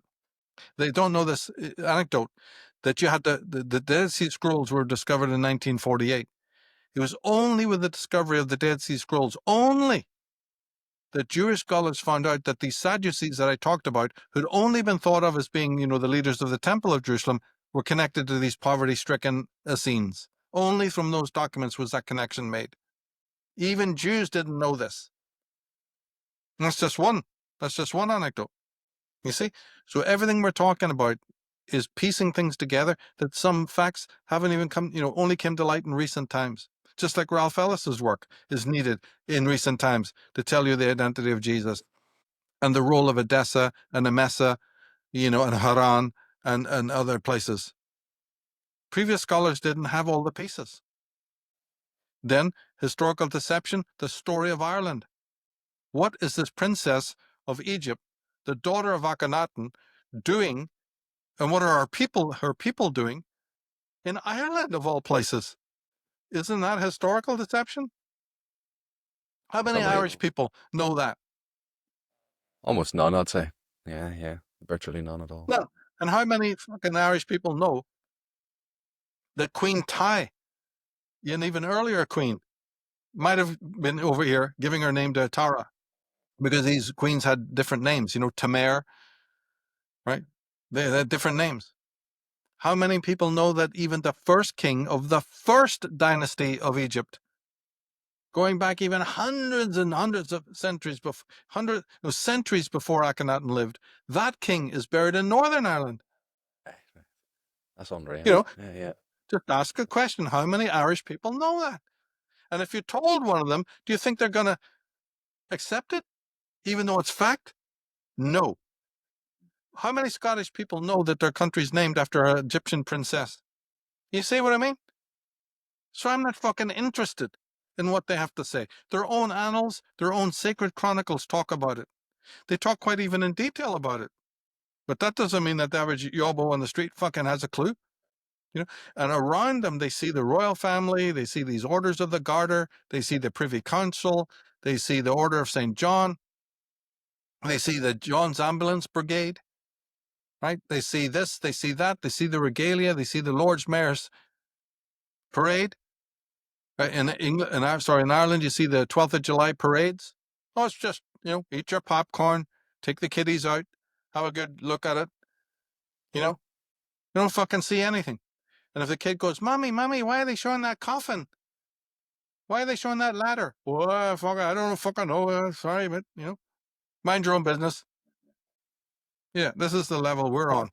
They don't know this anecdote that you had the Dead Sea Scrolls were discovered in 1948. It was only with the discovery of the Dead Sea Scrolls, only, that Jewish scholars found out that these Sadducees that I talked about, who'd only been thought of as being, you know, the leaders of the Temple of Jerusalem, were connected to these poverty-stricken Essenes. Only from those documents was that connection made. Even Jews didn't know this. And that's just one anecdote. You see? So everything we're talking about is piecing things together that some facts haven't even come, you know, only came to light in recent times. Just like Ralph Ellis's work is needed in recent times to tell you the identity of Jesus and the role of Edessa and Emesa, you know, and Haran and other places. Previous scholars didn't have all the pieces. Then, historical deception, the story of Ireland. What is this princess of Egypt, the daughter of Akhenaten, doing, and what are her people doing in Ireland of all places? Isn't that historical deception? How many Irish people know that? Almost none, I'd say. Yeah. Virtually none at all. No. And how many fucking Irish people know that Queen Ty, an even earlier queen, might have been over here giving her name to Tara? Because these queens had different names, you know, Tamer, right? They had different names. How many people know that even the first king of the first dynasty of Egypt, going back even hundreds and hundreds of centuries centuries before Akhenaten lived, that king is buried in Northern Ireland? That's unreal. You know, Yeah. just ask a question. How many Irish people know that? And if you told one of them, do you think they're going to accept it, even though it's fact? No. How many Scottish people know that their country's named after an Egyptian princess? You see what I mean? So I'm not fucking interested in what they have to say. Their own annals, their own sacred chronicles talk about it. They talk quite even in detail about it. But that doesn't mean that the average yobo on the street fucking has a clue. You know, and around them, they see the royal family, they see these orders of the Garter, they see the Privy Council, they see the Order of St. John, they see the John's Ambulance Brigade, right? They see this, they see that, they see the regalia, they see the Lord's Mayor's parade. In England, in Ireland, you see the 12th of July parades. Oh, it's just, eat your popcorn, take the kiddies out, have a good look at it. You don't fucking see anything. And if the kid goes, Mommy, why are they showing that coffin? Why are they showing that ladder? Well, fuck, I don't fucking know. Sorry, but, mind your own business. Yeah, this is the level we're on.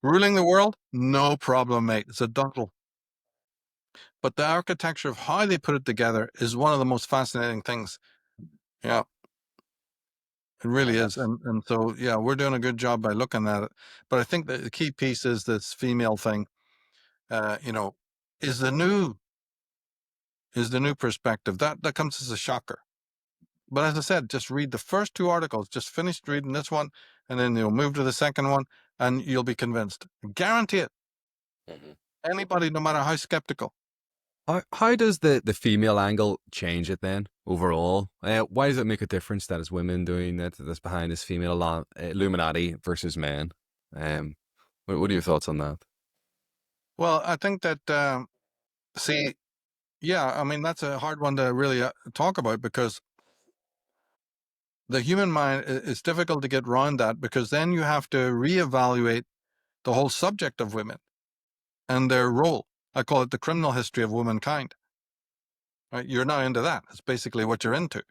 Ruling the world? No problem, mate. It's a doddle. But the architecture of how they put it together is one of the most fascinating things. Yeah. It really is. And so, yeah, we're doing a good job by looking at it. But I think that the key piece is this female thing, is the new perspective. That comes as a shocker. But as I said, just read the first two articles, just finish reading this one, and then you'll move to the second one, and you'll be convinced. Guarantee it. Mm-hmm. Anybody, no matter how skeptical. How does the female angle change it then overall? Why does it make a difference that it's women doing it that's behind this female Illuminati versus men? What are your thoughts on that? Well, I think that, I mean, that's a hard one to really talk about, because the human mind is difficult to get around that, because then you have to reevaluate the whole subject of women and their role. I call it the criminal history of womankind. Right? You're now into that. It's basically what you're into.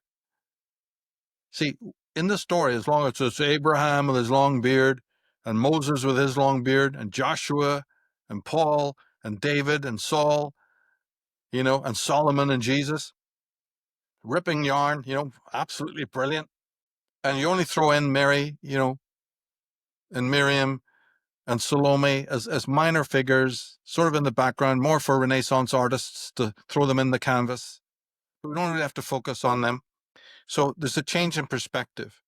See, in the story, as long as it's Abraham with his long beard, and Moses with his long beard, and Joshua, and Paul, and David, and Saul, and Solomon and Jesus, ripping yarn, absolutely brilliant. And you only throw in Mary, and Miriam and Salome as minor figures, sort of in the background, more for Renaissance artists to throw them in the canvas. We don't really have to focus on them. So there's a change in perspective.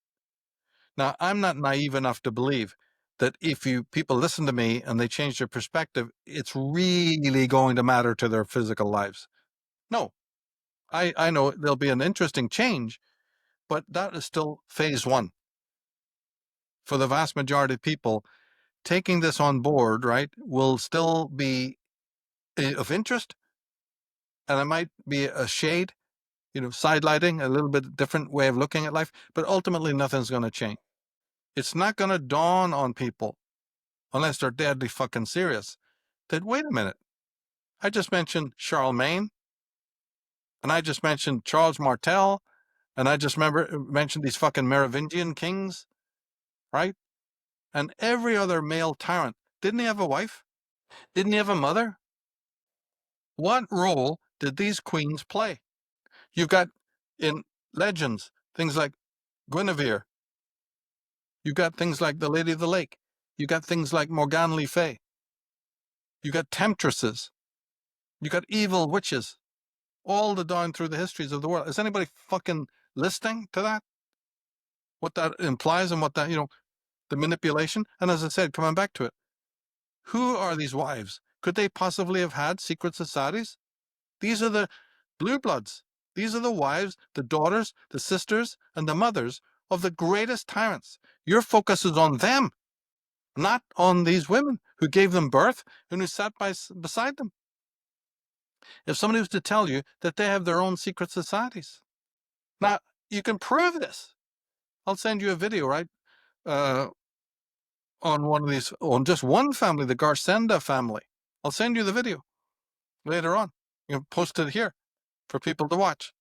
Now, I'm not naive enough to believe that if people listen to me and they change their perspective, it's really going to matter to their physical lives. No, I know there'll be an interesting change, but that is still phase one. For the vast majority of people, taking this on board, right, will still be of interest, and it might be a shade, sidelighting, a little bit different way of looking at life, but ultimately nothing's going to change. It's not going to dawn on people, unless they're deadly fucking serious, that, wait a minute, I just mentioned Charlemagne, and I just mentioned Charles Martel, and I just mentioned these fucking Merovingian kings, right? And every other male tyrant. Didn't he have a wife? Didn't he have a mother? What role did these queens play? You've got, in legends, things like Guinevere. You've got things like the Lady of the Lake. You've got things like Morgane Le Fay. You've got temptresses. You've got evil witches. All down through the histories of the world. Is anybody fucking listening to that? What that implies, and what that, the manipulation? And as I said, coming back to it, who are these wives? Could they possibly have had secret societies? These are the blue bloods. These are the wives, the daughters, the sisters, and the mothers of the greatest tyrants. Your focus is on them, not on these women who gave them birth and who sat beside them. If somebody was to tell you that they have their own secret societies, now you can prove this. I'll send you a video, right? On one of these, on just one family, the Garcenda family. I'll send you the video later on. You can post it here for people to watch.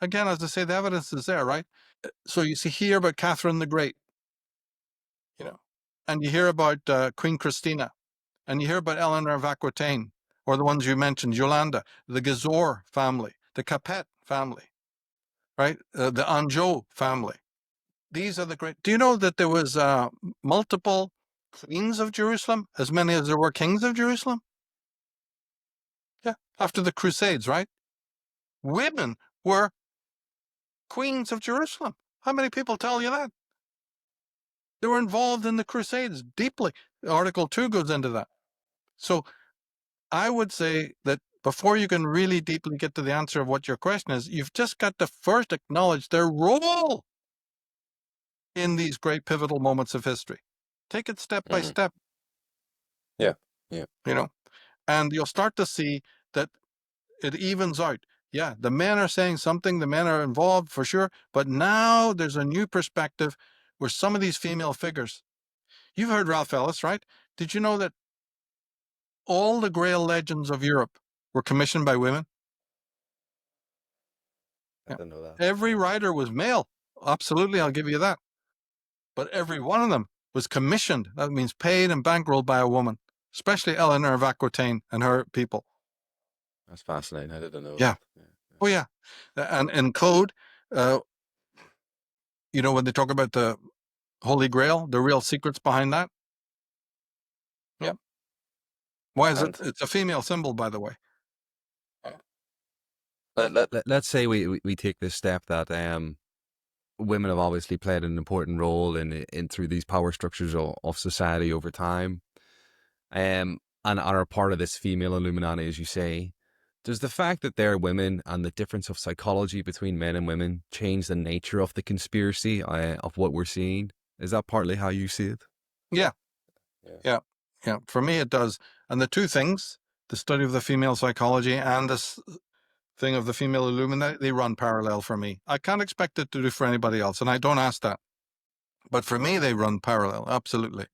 Again, as I say, the evidence is there, right? So you hear about Catherine the Great, and you hear about Queen Christina, and you hear about Eleanor of Aquitaine, or the ones you mentioned, Yolanda, the Gazor family, the Capet family, right? The Anjou family. These are the great. Do you know that there was multiple queens of Jerusalem, as many as there were kings of Jerusalem? Yeah, after the Crusades, right? women were queens of Jerusalem. How many people tell you that? They were involved in the Crusades deeply. Article 2 goes into that. So I would say that before you can really deeply get to the answer of what your question is, you've just got to first acknowledge their role in these great pivotal moments of history. Take it step by step. Yeah. And you'll start to see that it evens out. Yeah, the men are saying something, the men are involved for sure, but now there's a new perspective where some of these female figures, you've heard Ralph Ellis, right? Did you know that all the Grail legends of Europe were commissioned by women? I didn't know that. Every writer was male. Absolutely, I'll give you that. But every one of them was commissioned. That means paid and bankrolled by a woman, especially Eleanor of Aquitaine and her people. That's fascinating. I didn't know Yeah. that. Oh, yeah. And in code, when they talk about the Holy Grail, the real secrets behind that. Yep. Why is it? It's a female symbol, by the way. Let's say we take this step that women have obviously played an important role in through these power structures of society over time, and are part of this female Illuminati, as you say. Does the fact that they're women and the difference of psychology between men and women change the nature of the conspiracy of what we're seeing? Is that partly how you see it? Yeah. For me, it does. And the two things, the study of the female psychology and this thing of the female Illuminati, they run parallel for me. I can't expect it to do for anybody else, and I don't ask that. But for me, they run parallel, absolutely.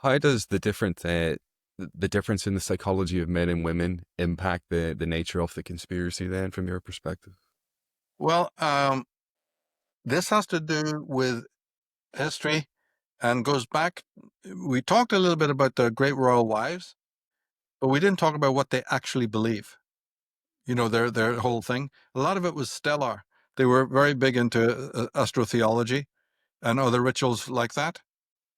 How does the difference in the psychology of men and women impact the nature of the conspiracy then, from your perspective? Well, this has to do with history and goes back. We talked a little bit about the great royal wives, but we didn't talk about what they actually believe. Their whole thing. A lot of it was stellar. They were very big into astrotheology and other rituals like that.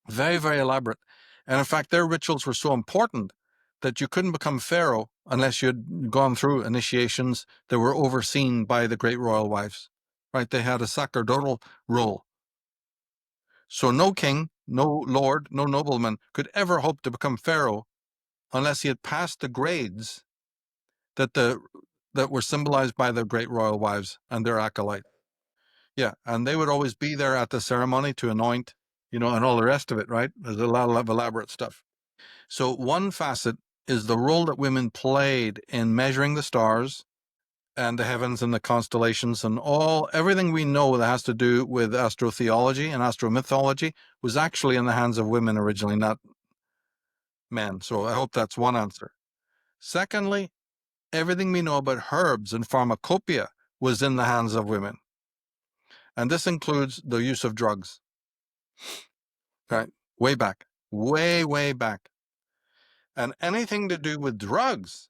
Very, very elaborate. And in fact, their rituals were so important that you couldn't become pharaoh unless you'd gone through initiations that were overseen by the great royal wives. Right? They had a sacerdotal role. So no king, no lord, no nobleman could ever hope to become pharaoh unless he had passed the grades that were symbolized by the great royal wives and their acolyte. Yeah, and they would always be there at the ceremony to anoint, and all the rest of it, right? There's a lot of elaborate stuff. So one facet is the role that women played in measuring the stars and the heavens and the constellations and everything we know that has to do with astrotheology and astromythology was actually in the hands of women originally, not men. So I hope that's one answer. Secondly, everything we know about herbs and pharmacopoeia was in the hands of women. And this includes the use of drugs. Right? Way back. Way, way back. And anything to do with drugs,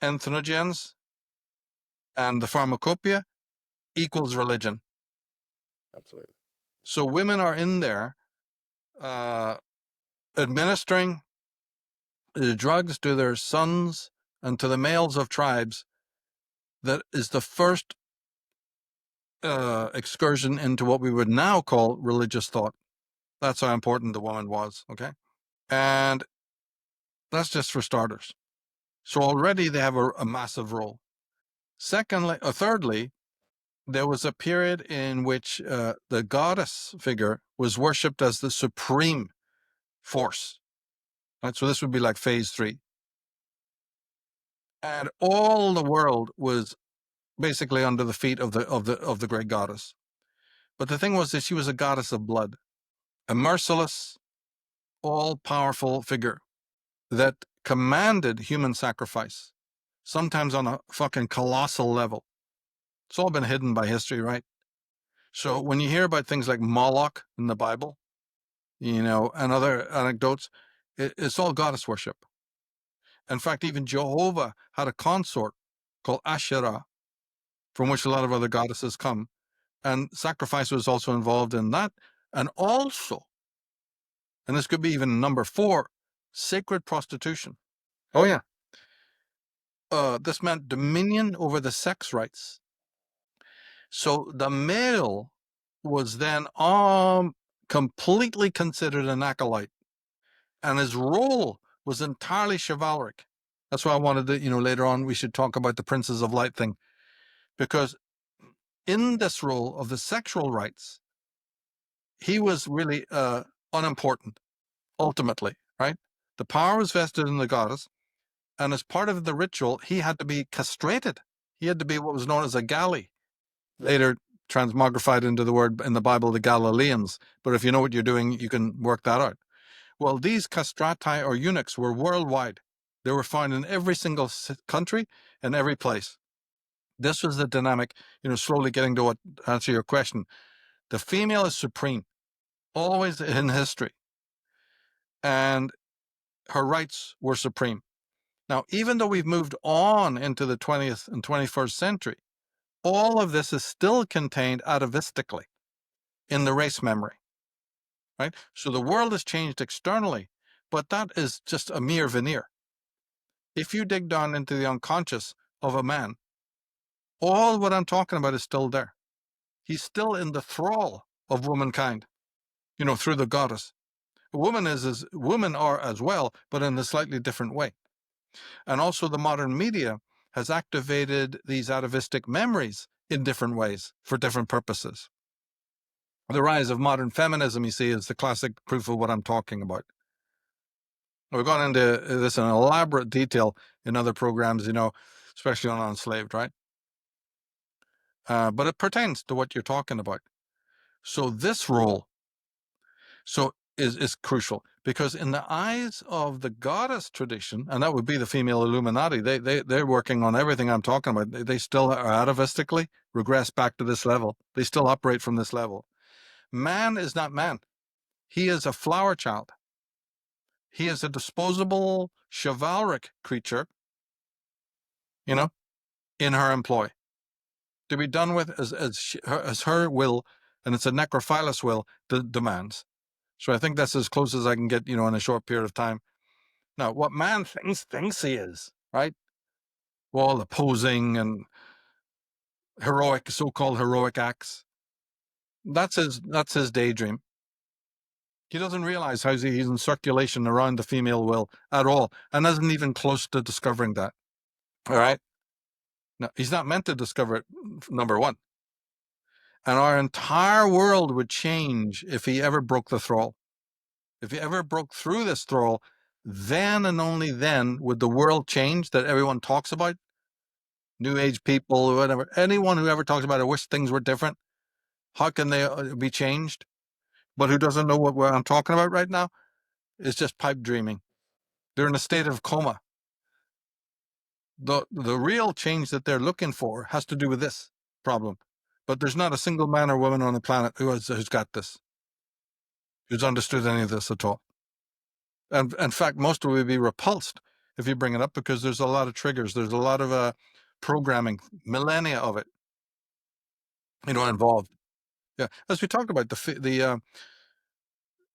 entheogens, and the pharmacopoeia equals religion. Absolutely. So women are in there administering the drugs to their sons and to the males of tribes. That is the first excursion into what we would now call religious thought. That's how important the woman was, okay? And that's just for starters. So already they have a massive role. Thirdly, there was a period in which the goddess figure was worshipped as the supreme force. Right? So this would be like phase 3. And all the world was basically under the feet of the great goddess. But the thing was that she was a goddess of blood, a merciless, all-powerful figure that commanded human sacrifice, sometimes on a fucking colossal level. It's all been hidden by history, right? So when you hear about things like Moloch in the Bible, and other anecdotes, it's all goddess worship. In fact, even Jehovah had a consort called Asherah, from which a lot of other goddesses come. And sacrifice was also involved in that. And also, and this could be even number 4, sacred prostitution. Oh, yeah. This meant dominion over the sex rights So the male was then completely considered an acolyte, and his role was entirely chivalric. That's why I wanted to, later on we should talk about the Princes of Light thing, because in this role of the sexual rights, he was really unimportant, ultimately, right? The power was vested in the goddess, and as part of the ritual, he had to be castrated. He had to be what was known as a Gali, later transmogrified into the word in the Bible, the Galileans. But if you know what you're doing, you can work that out. Well, these castrati or eunuchs were worldwide. They were found in every single country and every place. This was the dynamic, slowly getting to answer your question. The female is supreme, always in history. And her rights were supreme. Now, even though we've moved on into the 20th and 21st century, all of this is still contained atavistically in the race memory, right? So the world has changed externally, but that is just a mere veneer. If you dig down into the unconscious of a man, all what I'm talking about is still there. He's still in the thrall of womankind, through the goddess. Women are as well, but in a slightly different way. And also the modern media has activated these atavistic memories in different ways for different purposes. The rise of modern feminism, you see, is the classic proof of what I'm talking about. We've gone into this in elaborate detail in other programs, especially on Enslaved, right? But it pertains to what you're talking about. So this role is crucial, because in the eyes of the goddess tradition, and that would be the female Illuminati, they're working on everything I'm talking about. They still are atavistically regress back to this level. They still operate from this level. Man is not man. He is a flower child. He is a disposable, chivalric creature, in her employ, to be done with as her will, and it's a necrophilus will, demands. So I think that's as close as I can get, in a short period of time. Now, what man thinks he is, right? Well, the posing and so-called heroic acts, that's his daydream. He doesn't realize how he's in circulation around the female will at all, and isn't even close to discovering that. All right? Now, he's not meant to discover it, number one. And our entire world would change if he ever broke the thrall. If he ever broke through this thrall, then and only then would the world change that everyone talks about. New Age people, whatever, anyone who ever talks about, I wish things were different. How can they be changed? But who doesn't know what I'm talking about right now is just pipe dreaming. They're in a state of coma. The real change that they're looking for has to do with this problem. But there's not a single man or woman on the planet who's got this, who's understood any of this at all. And in fact, most would be repulsed if you bring it up, because there's a lot of triggers. There's a lot of programming, millennia of it, involved. Yeah, as we talked about, the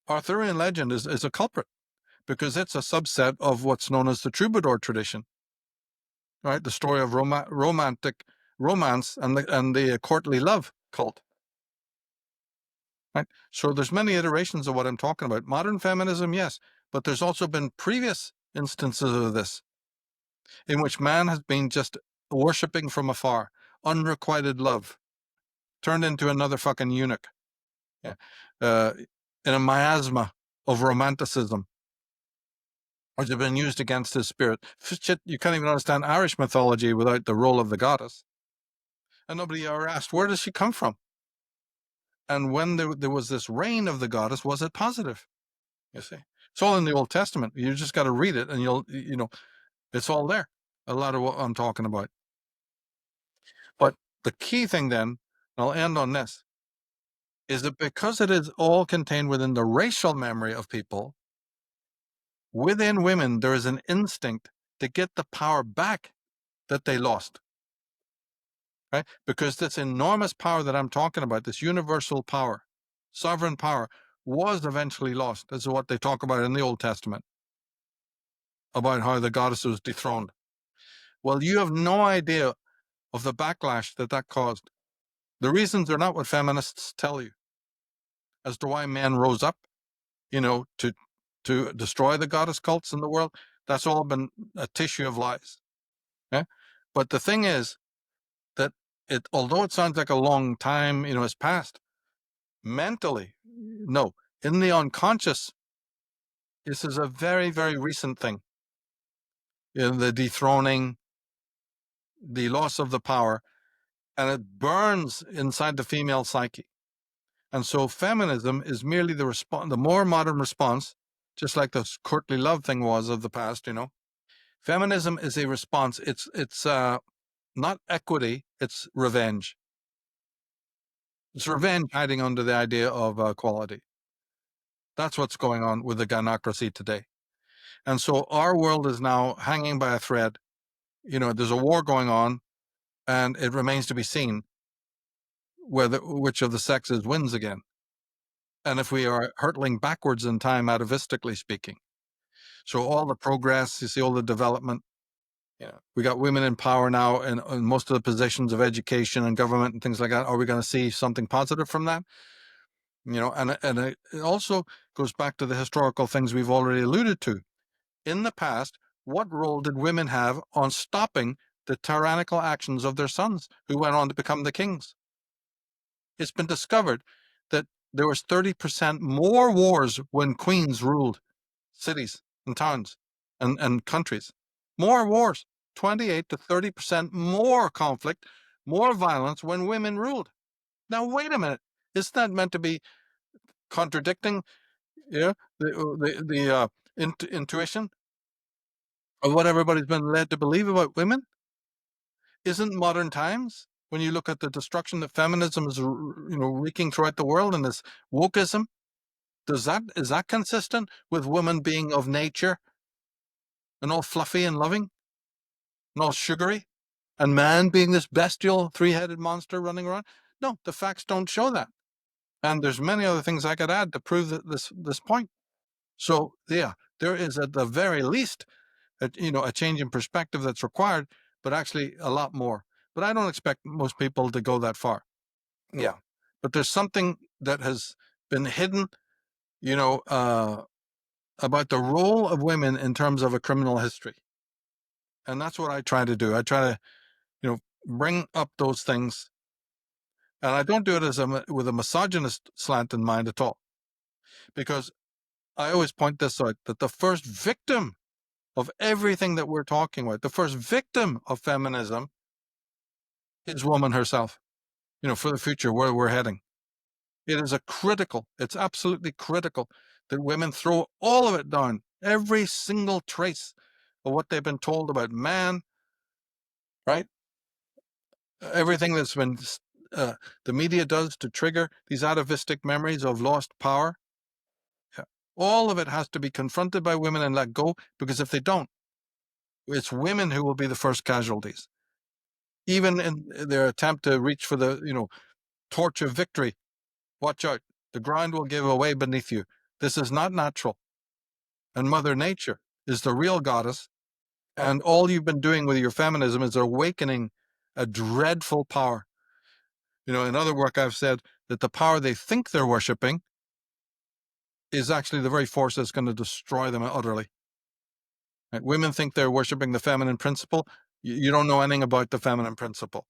Arthurian legend is a culprit, because it's a subset of what's known as the troubadour tradition, right? The story of romantic romance and the courtly love cult, right? So there's many iterations of what I'm talking about. Modern feminism, yes, but there's also been previous instances of this, in which man has been just worshipping from afar, unrequited love, turned into another fucking eunuch, yeah. In a miasma of romanticism, which have been used against his spirit. Shit, you can't even understand Irish mythology without the role of the goddess. And nobody ever asked, where does she come from? And when there was this reign of the goddess, was it positive? You see, it's all in the Old Testament. You just got to read it, and it's all there. A lot of what I'm talking about. But the key thing then, I'll end on this, is that because it is all contained within the racial memory of people, within women, there is an instinct to get the power back that they lost. Right? Because this enormous power that I'm talking about, this universal power, sovereign power, was eventually lost. This is what they talk about in the Old Testament, about how the goddess was dethroned. Well, you have no idea of the backlash that caused. The reasons are not what feminists tell you as to why men rose up, to destroy the goddess cults in the world. That's all been a tissue of lies. Yeah? But the thing is that although it sounds like a long time, has passed, mentally, no. In the unconscious, this is a very, very recent thing. The dethroning, the loss of the power, and it burns inside the female psyche. And so feminism is merely the more modern response, just like the courtly love thing was of the past, Feminism is a response. It's not equity, it's revenge. It's revenge hiding under the idea of equality. That's what's going on with the gynocracy today. And so our world is now hanging by a thread. There's a war going on, and it remains to be seen which of the sexes wins again. And if we are hurtling backwards in time, atavistically speaking. So all the progress, you see, all the development, we got women in power now in most of the positions of education and government and things like that. Are we going to see something positive from that? And it also goes back to the historical things we've already alluded to. In the past, what role did women have on stopping the tyrannical actions of their sons who went on to become the kings? It's been discovered that there was 30% more wars when queens ruled cities and towns and countries. More wars, 28 to 30% more conflict, more violence when women ruled. Now, wait a minute. Isn't that meant to be contradicting the intuition of what everybody's been led to believe about women? Isn't modern times, when you look at the destruction that feminism is wreaking throughout the world and this wokeism, is that consistent with women being of nature and all fluffy and loving and all sugary, and man being this bestial three-headed monster running around? No, the facts don't show that. And there's many other things I could add to prove that this point. So yeah, there is at the very least a change in perspective that's required, but actually a lot more. But I don't expect most people to go that far. Yeah, but there's something that has been hidden, about the role of women in terms of a criminal history. And that's what I try to do. I try to, bring up those things. And I don't do it with a misogynist slant in mind at all. Because I always point this out, that the first victim of everything that we're talking about, the first victim of feminism is woman herself, for the future, where we're heading. It is it's absolutely critical that women throw all of it down, every single trace of what they've been told about man, right? Everything that's been the media does to trigger these atavistic memories of lost power. Yeah. All of it has to be confronted by women and let go, because if they don't, it's women who will be the first casualties. Even in their attempt to reach for the, torch of victory, watch out. The ground will give away beneath you. This is not natural. And Mother Nature is the real goddess. And all you've been doing with your feminism is awakening a dreadful power. In other work, I've said that the power they think they're worshiping is actually the very force that's going to destroy them utterly. Right? Women think they're worshiping the feminine principle. You don't know anything about the feminine principle.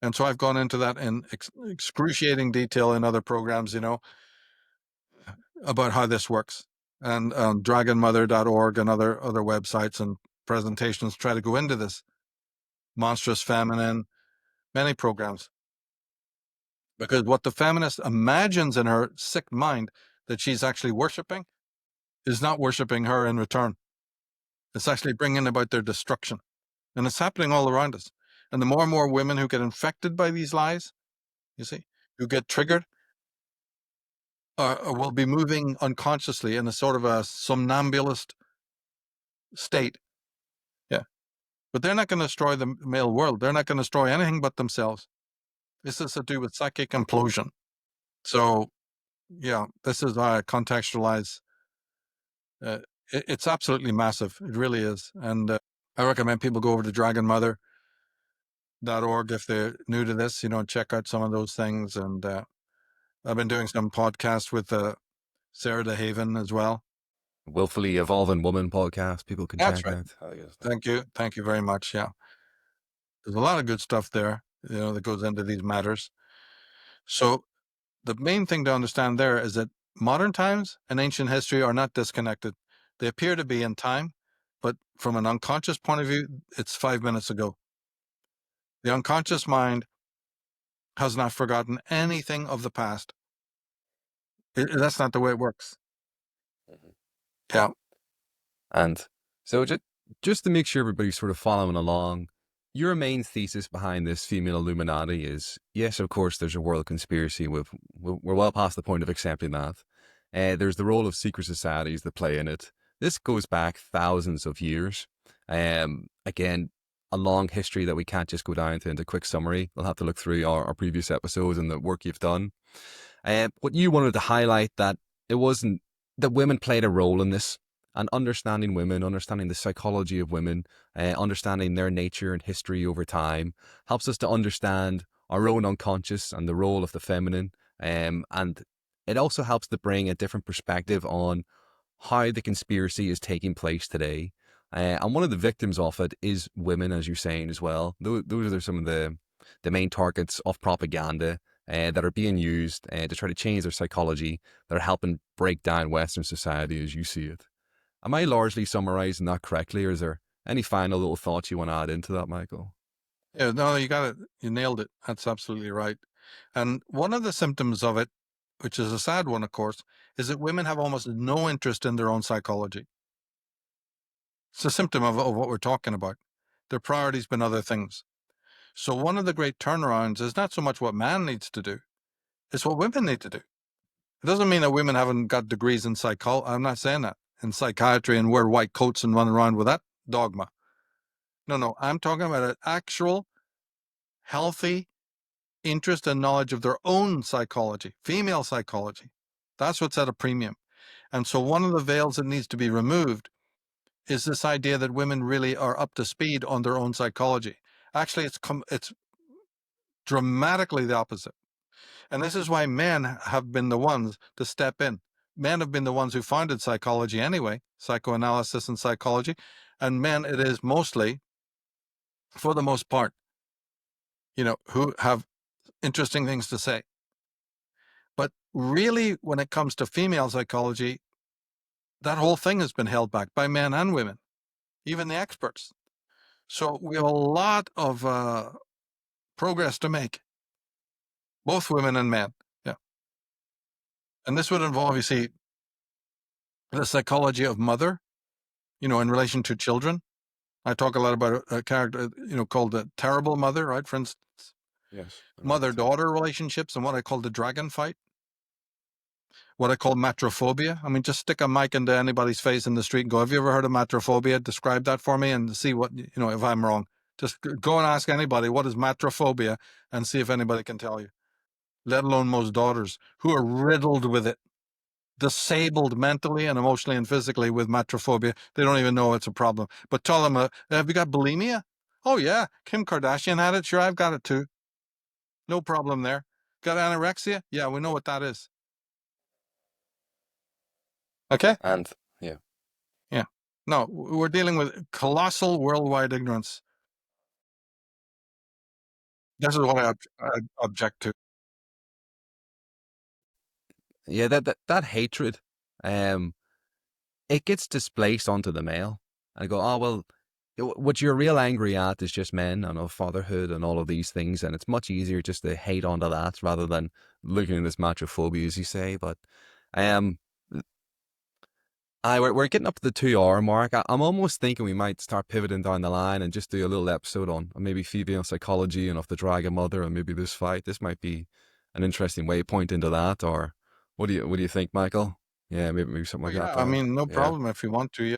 And so I've gone into that in excruciating detail in other programs, about how this works. And dragonmother.org and other websites and presentations try to go into this. Monstrous Feminine, many programs. Because what the feminist imagines in her sick mind that she's actually worshiping is not worshiping her in return. It's actually bringing about their destruction. And it's happening all around us. And the more and more women who get infected by these lies, you see, who get triggered, will be moving unconsciously in a sort of a somnambulist state. Yeah. But they're not going to destroy the male world. They're not going to destroy anything but themselves. This is to do with psychic implosion. So, yeah, this is how I contextualize. It's absolutely massive. It really is. And I recommend people go over to Dragon Mother. Org if they're new to this, check out some of those things. And I've been doing some podcasts with Sarah DeHaven as well. Willfully Evolving Woman podcast, people can That's check right. out. Oh, yes. Thank you very much. Yeah, there's a lot of good stuff there, that goes into these matters. So the main thing to understand there is that modern times and ancient history are not disconnected. They appear to be in time, but from an unconscious point of view, it's 5 minutes ago. The unconscious mind has not forgotten anything of the past. That's not the way it works. Mhm. Yeah. And so just to make sure everybody's sort of following along, your main thesis behind this Female Illuminati is, yes, of course, there's a world conspiracy. We're well past the point of accepting that. There's the role of secret societies that play in it. This goes back thousands of years. Again, a long history that we can't just go down to into a quick summary. We'll have to look through our previous episodes and the work you've done. What you wanted to highlight that it wasn't that women played a role in this, and understanding women, understanding the psychology of women, understanding their nature and history over time helps us to understand our own unconscious and the role of the feminine. And it also helps to bring a different perspective on how the conspiracy is taking place today. And one of the victims of it is women, as you're saying as well. Those are some of the main targets of propaganda that are being used to try to change their psychology, that are helping break down Western society as you see it. Am I largely summarizing that correctly, or is there any final little thoughts you want to add into that, Michael? Yeah, no, you got it. You nailed it. That's absolutely right. And one of the symptoms of it, which is a sad one, of course, is that women have almost no interest in their own psychology. It's a symptom of what we're talking about. Their priority's been other things. So one of the great turnarounds is not so much what man needs to do, it's what women need to do. It doesn't mean that women haven't got degrees in psychology. I'm not saying that. In psychiatry and wear white coats and run around with that dogma. No, I'm talking about an actual healthy interest and knowledge of their own psychology, female psychology. That's what's at a premium. And so one of the veils that needs to be removed is this idea that women really are up to speed on their own psychology. Actually, it's dramatically the opposite. And this is why men have been the ones to step in. Men have been the ones who founded psychology anyway, psychoanalysis and psychology. And men, it is mostly, for the most part, who have interesting things to say. But really, when it comes to female psychology, that whole thing has been held back by men and women, even the experts. So we have a lot of progress to make, both women and men. Yeah. And this would involve, you see, the psychology of mother, in relation to children. I talk a lot about a character, called the terrible mother, right? For instance, Yes. mother-daughter relationships and what I call the dragon fight, what I call matrophobia. I mean, just stick a mic into anybody's face in the street and go, have you ever heard of matrophobia? Describe that for me and see what, if I'm wrong. Just go and ask anybody, what is matrophobia, and see if anybody can tell you, let alone most daughters who are riddled with it, disabled mentally and emotionally and physically with matrophobia. They don't even know it's a problem. But tell them, have you got bulimia? Oh, yeah. Kim Kardashian had it. Sure, I've got it too. No problem there. Got anorexia? Yeah, we know what that is. Okay? And yeah. Yeah. No, we're dealing with colossal worldwide ignorance. This is what I object to. Yeah, that hatred, it gets displaced onto the male. And I go, oh well, what you're real angry at is just men and of fatherhood and all of these things, and it's much easier just to hate onto that rather than looking at this matrophobia, as you say. But um, we're getting up to the 2 hour mark. I'm almost thinking we might start pivoting down the line and just do a little episode on maybe female psychology and of the dragon mother and maybe this fight. This might be an interesting way point into that. Or what do you think, Michael? Yeah, maybe something Well, like that, yeah, I Dan. mean, no Yeah. problem if you want to.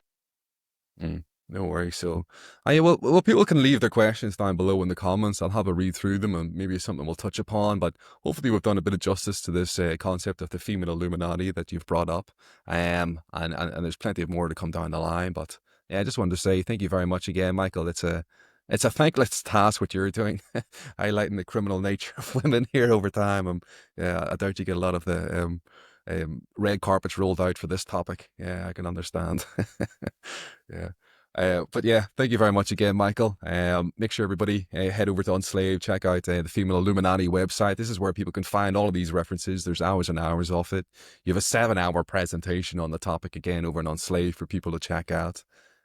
Yeah. No worries. So, well, people can leave their questions down below in the comments. I'll have a read through them and maybe something we'll touch upon. But hopefully, we've done a bit of justice to this concept of the female Illuminati that you've brought up. And there's plenty of more to come down the line. But yeah, I just wanted to say thank you very much again, Michael. It's It's a thankless task what you're doing, highlighting the criminal nature of women here over time. Yeah, I doubt you get a lot of the red carpets rolled out for this topic. Yeah, I can understand. Yeah. But yeah, thank you very much again, Michael. Make sure everybody head over to Unslaved, check out the Female Illuminati website. This is where people can find all of these references. There's hours and hours of it. You have a 7-hour presentation on the topic again over on Unslaved for people to check out.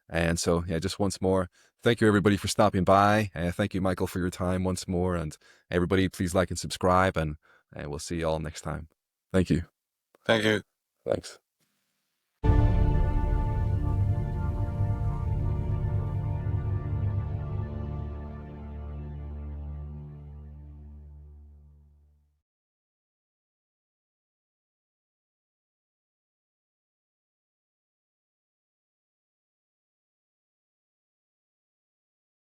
And so, yeah, just once more, thank you everybody for stopping by. Thank you, Michael, for your time once more. And everybody, please like and subscribe, and we'll see you all next time. Thank you. Thank you. Thanks.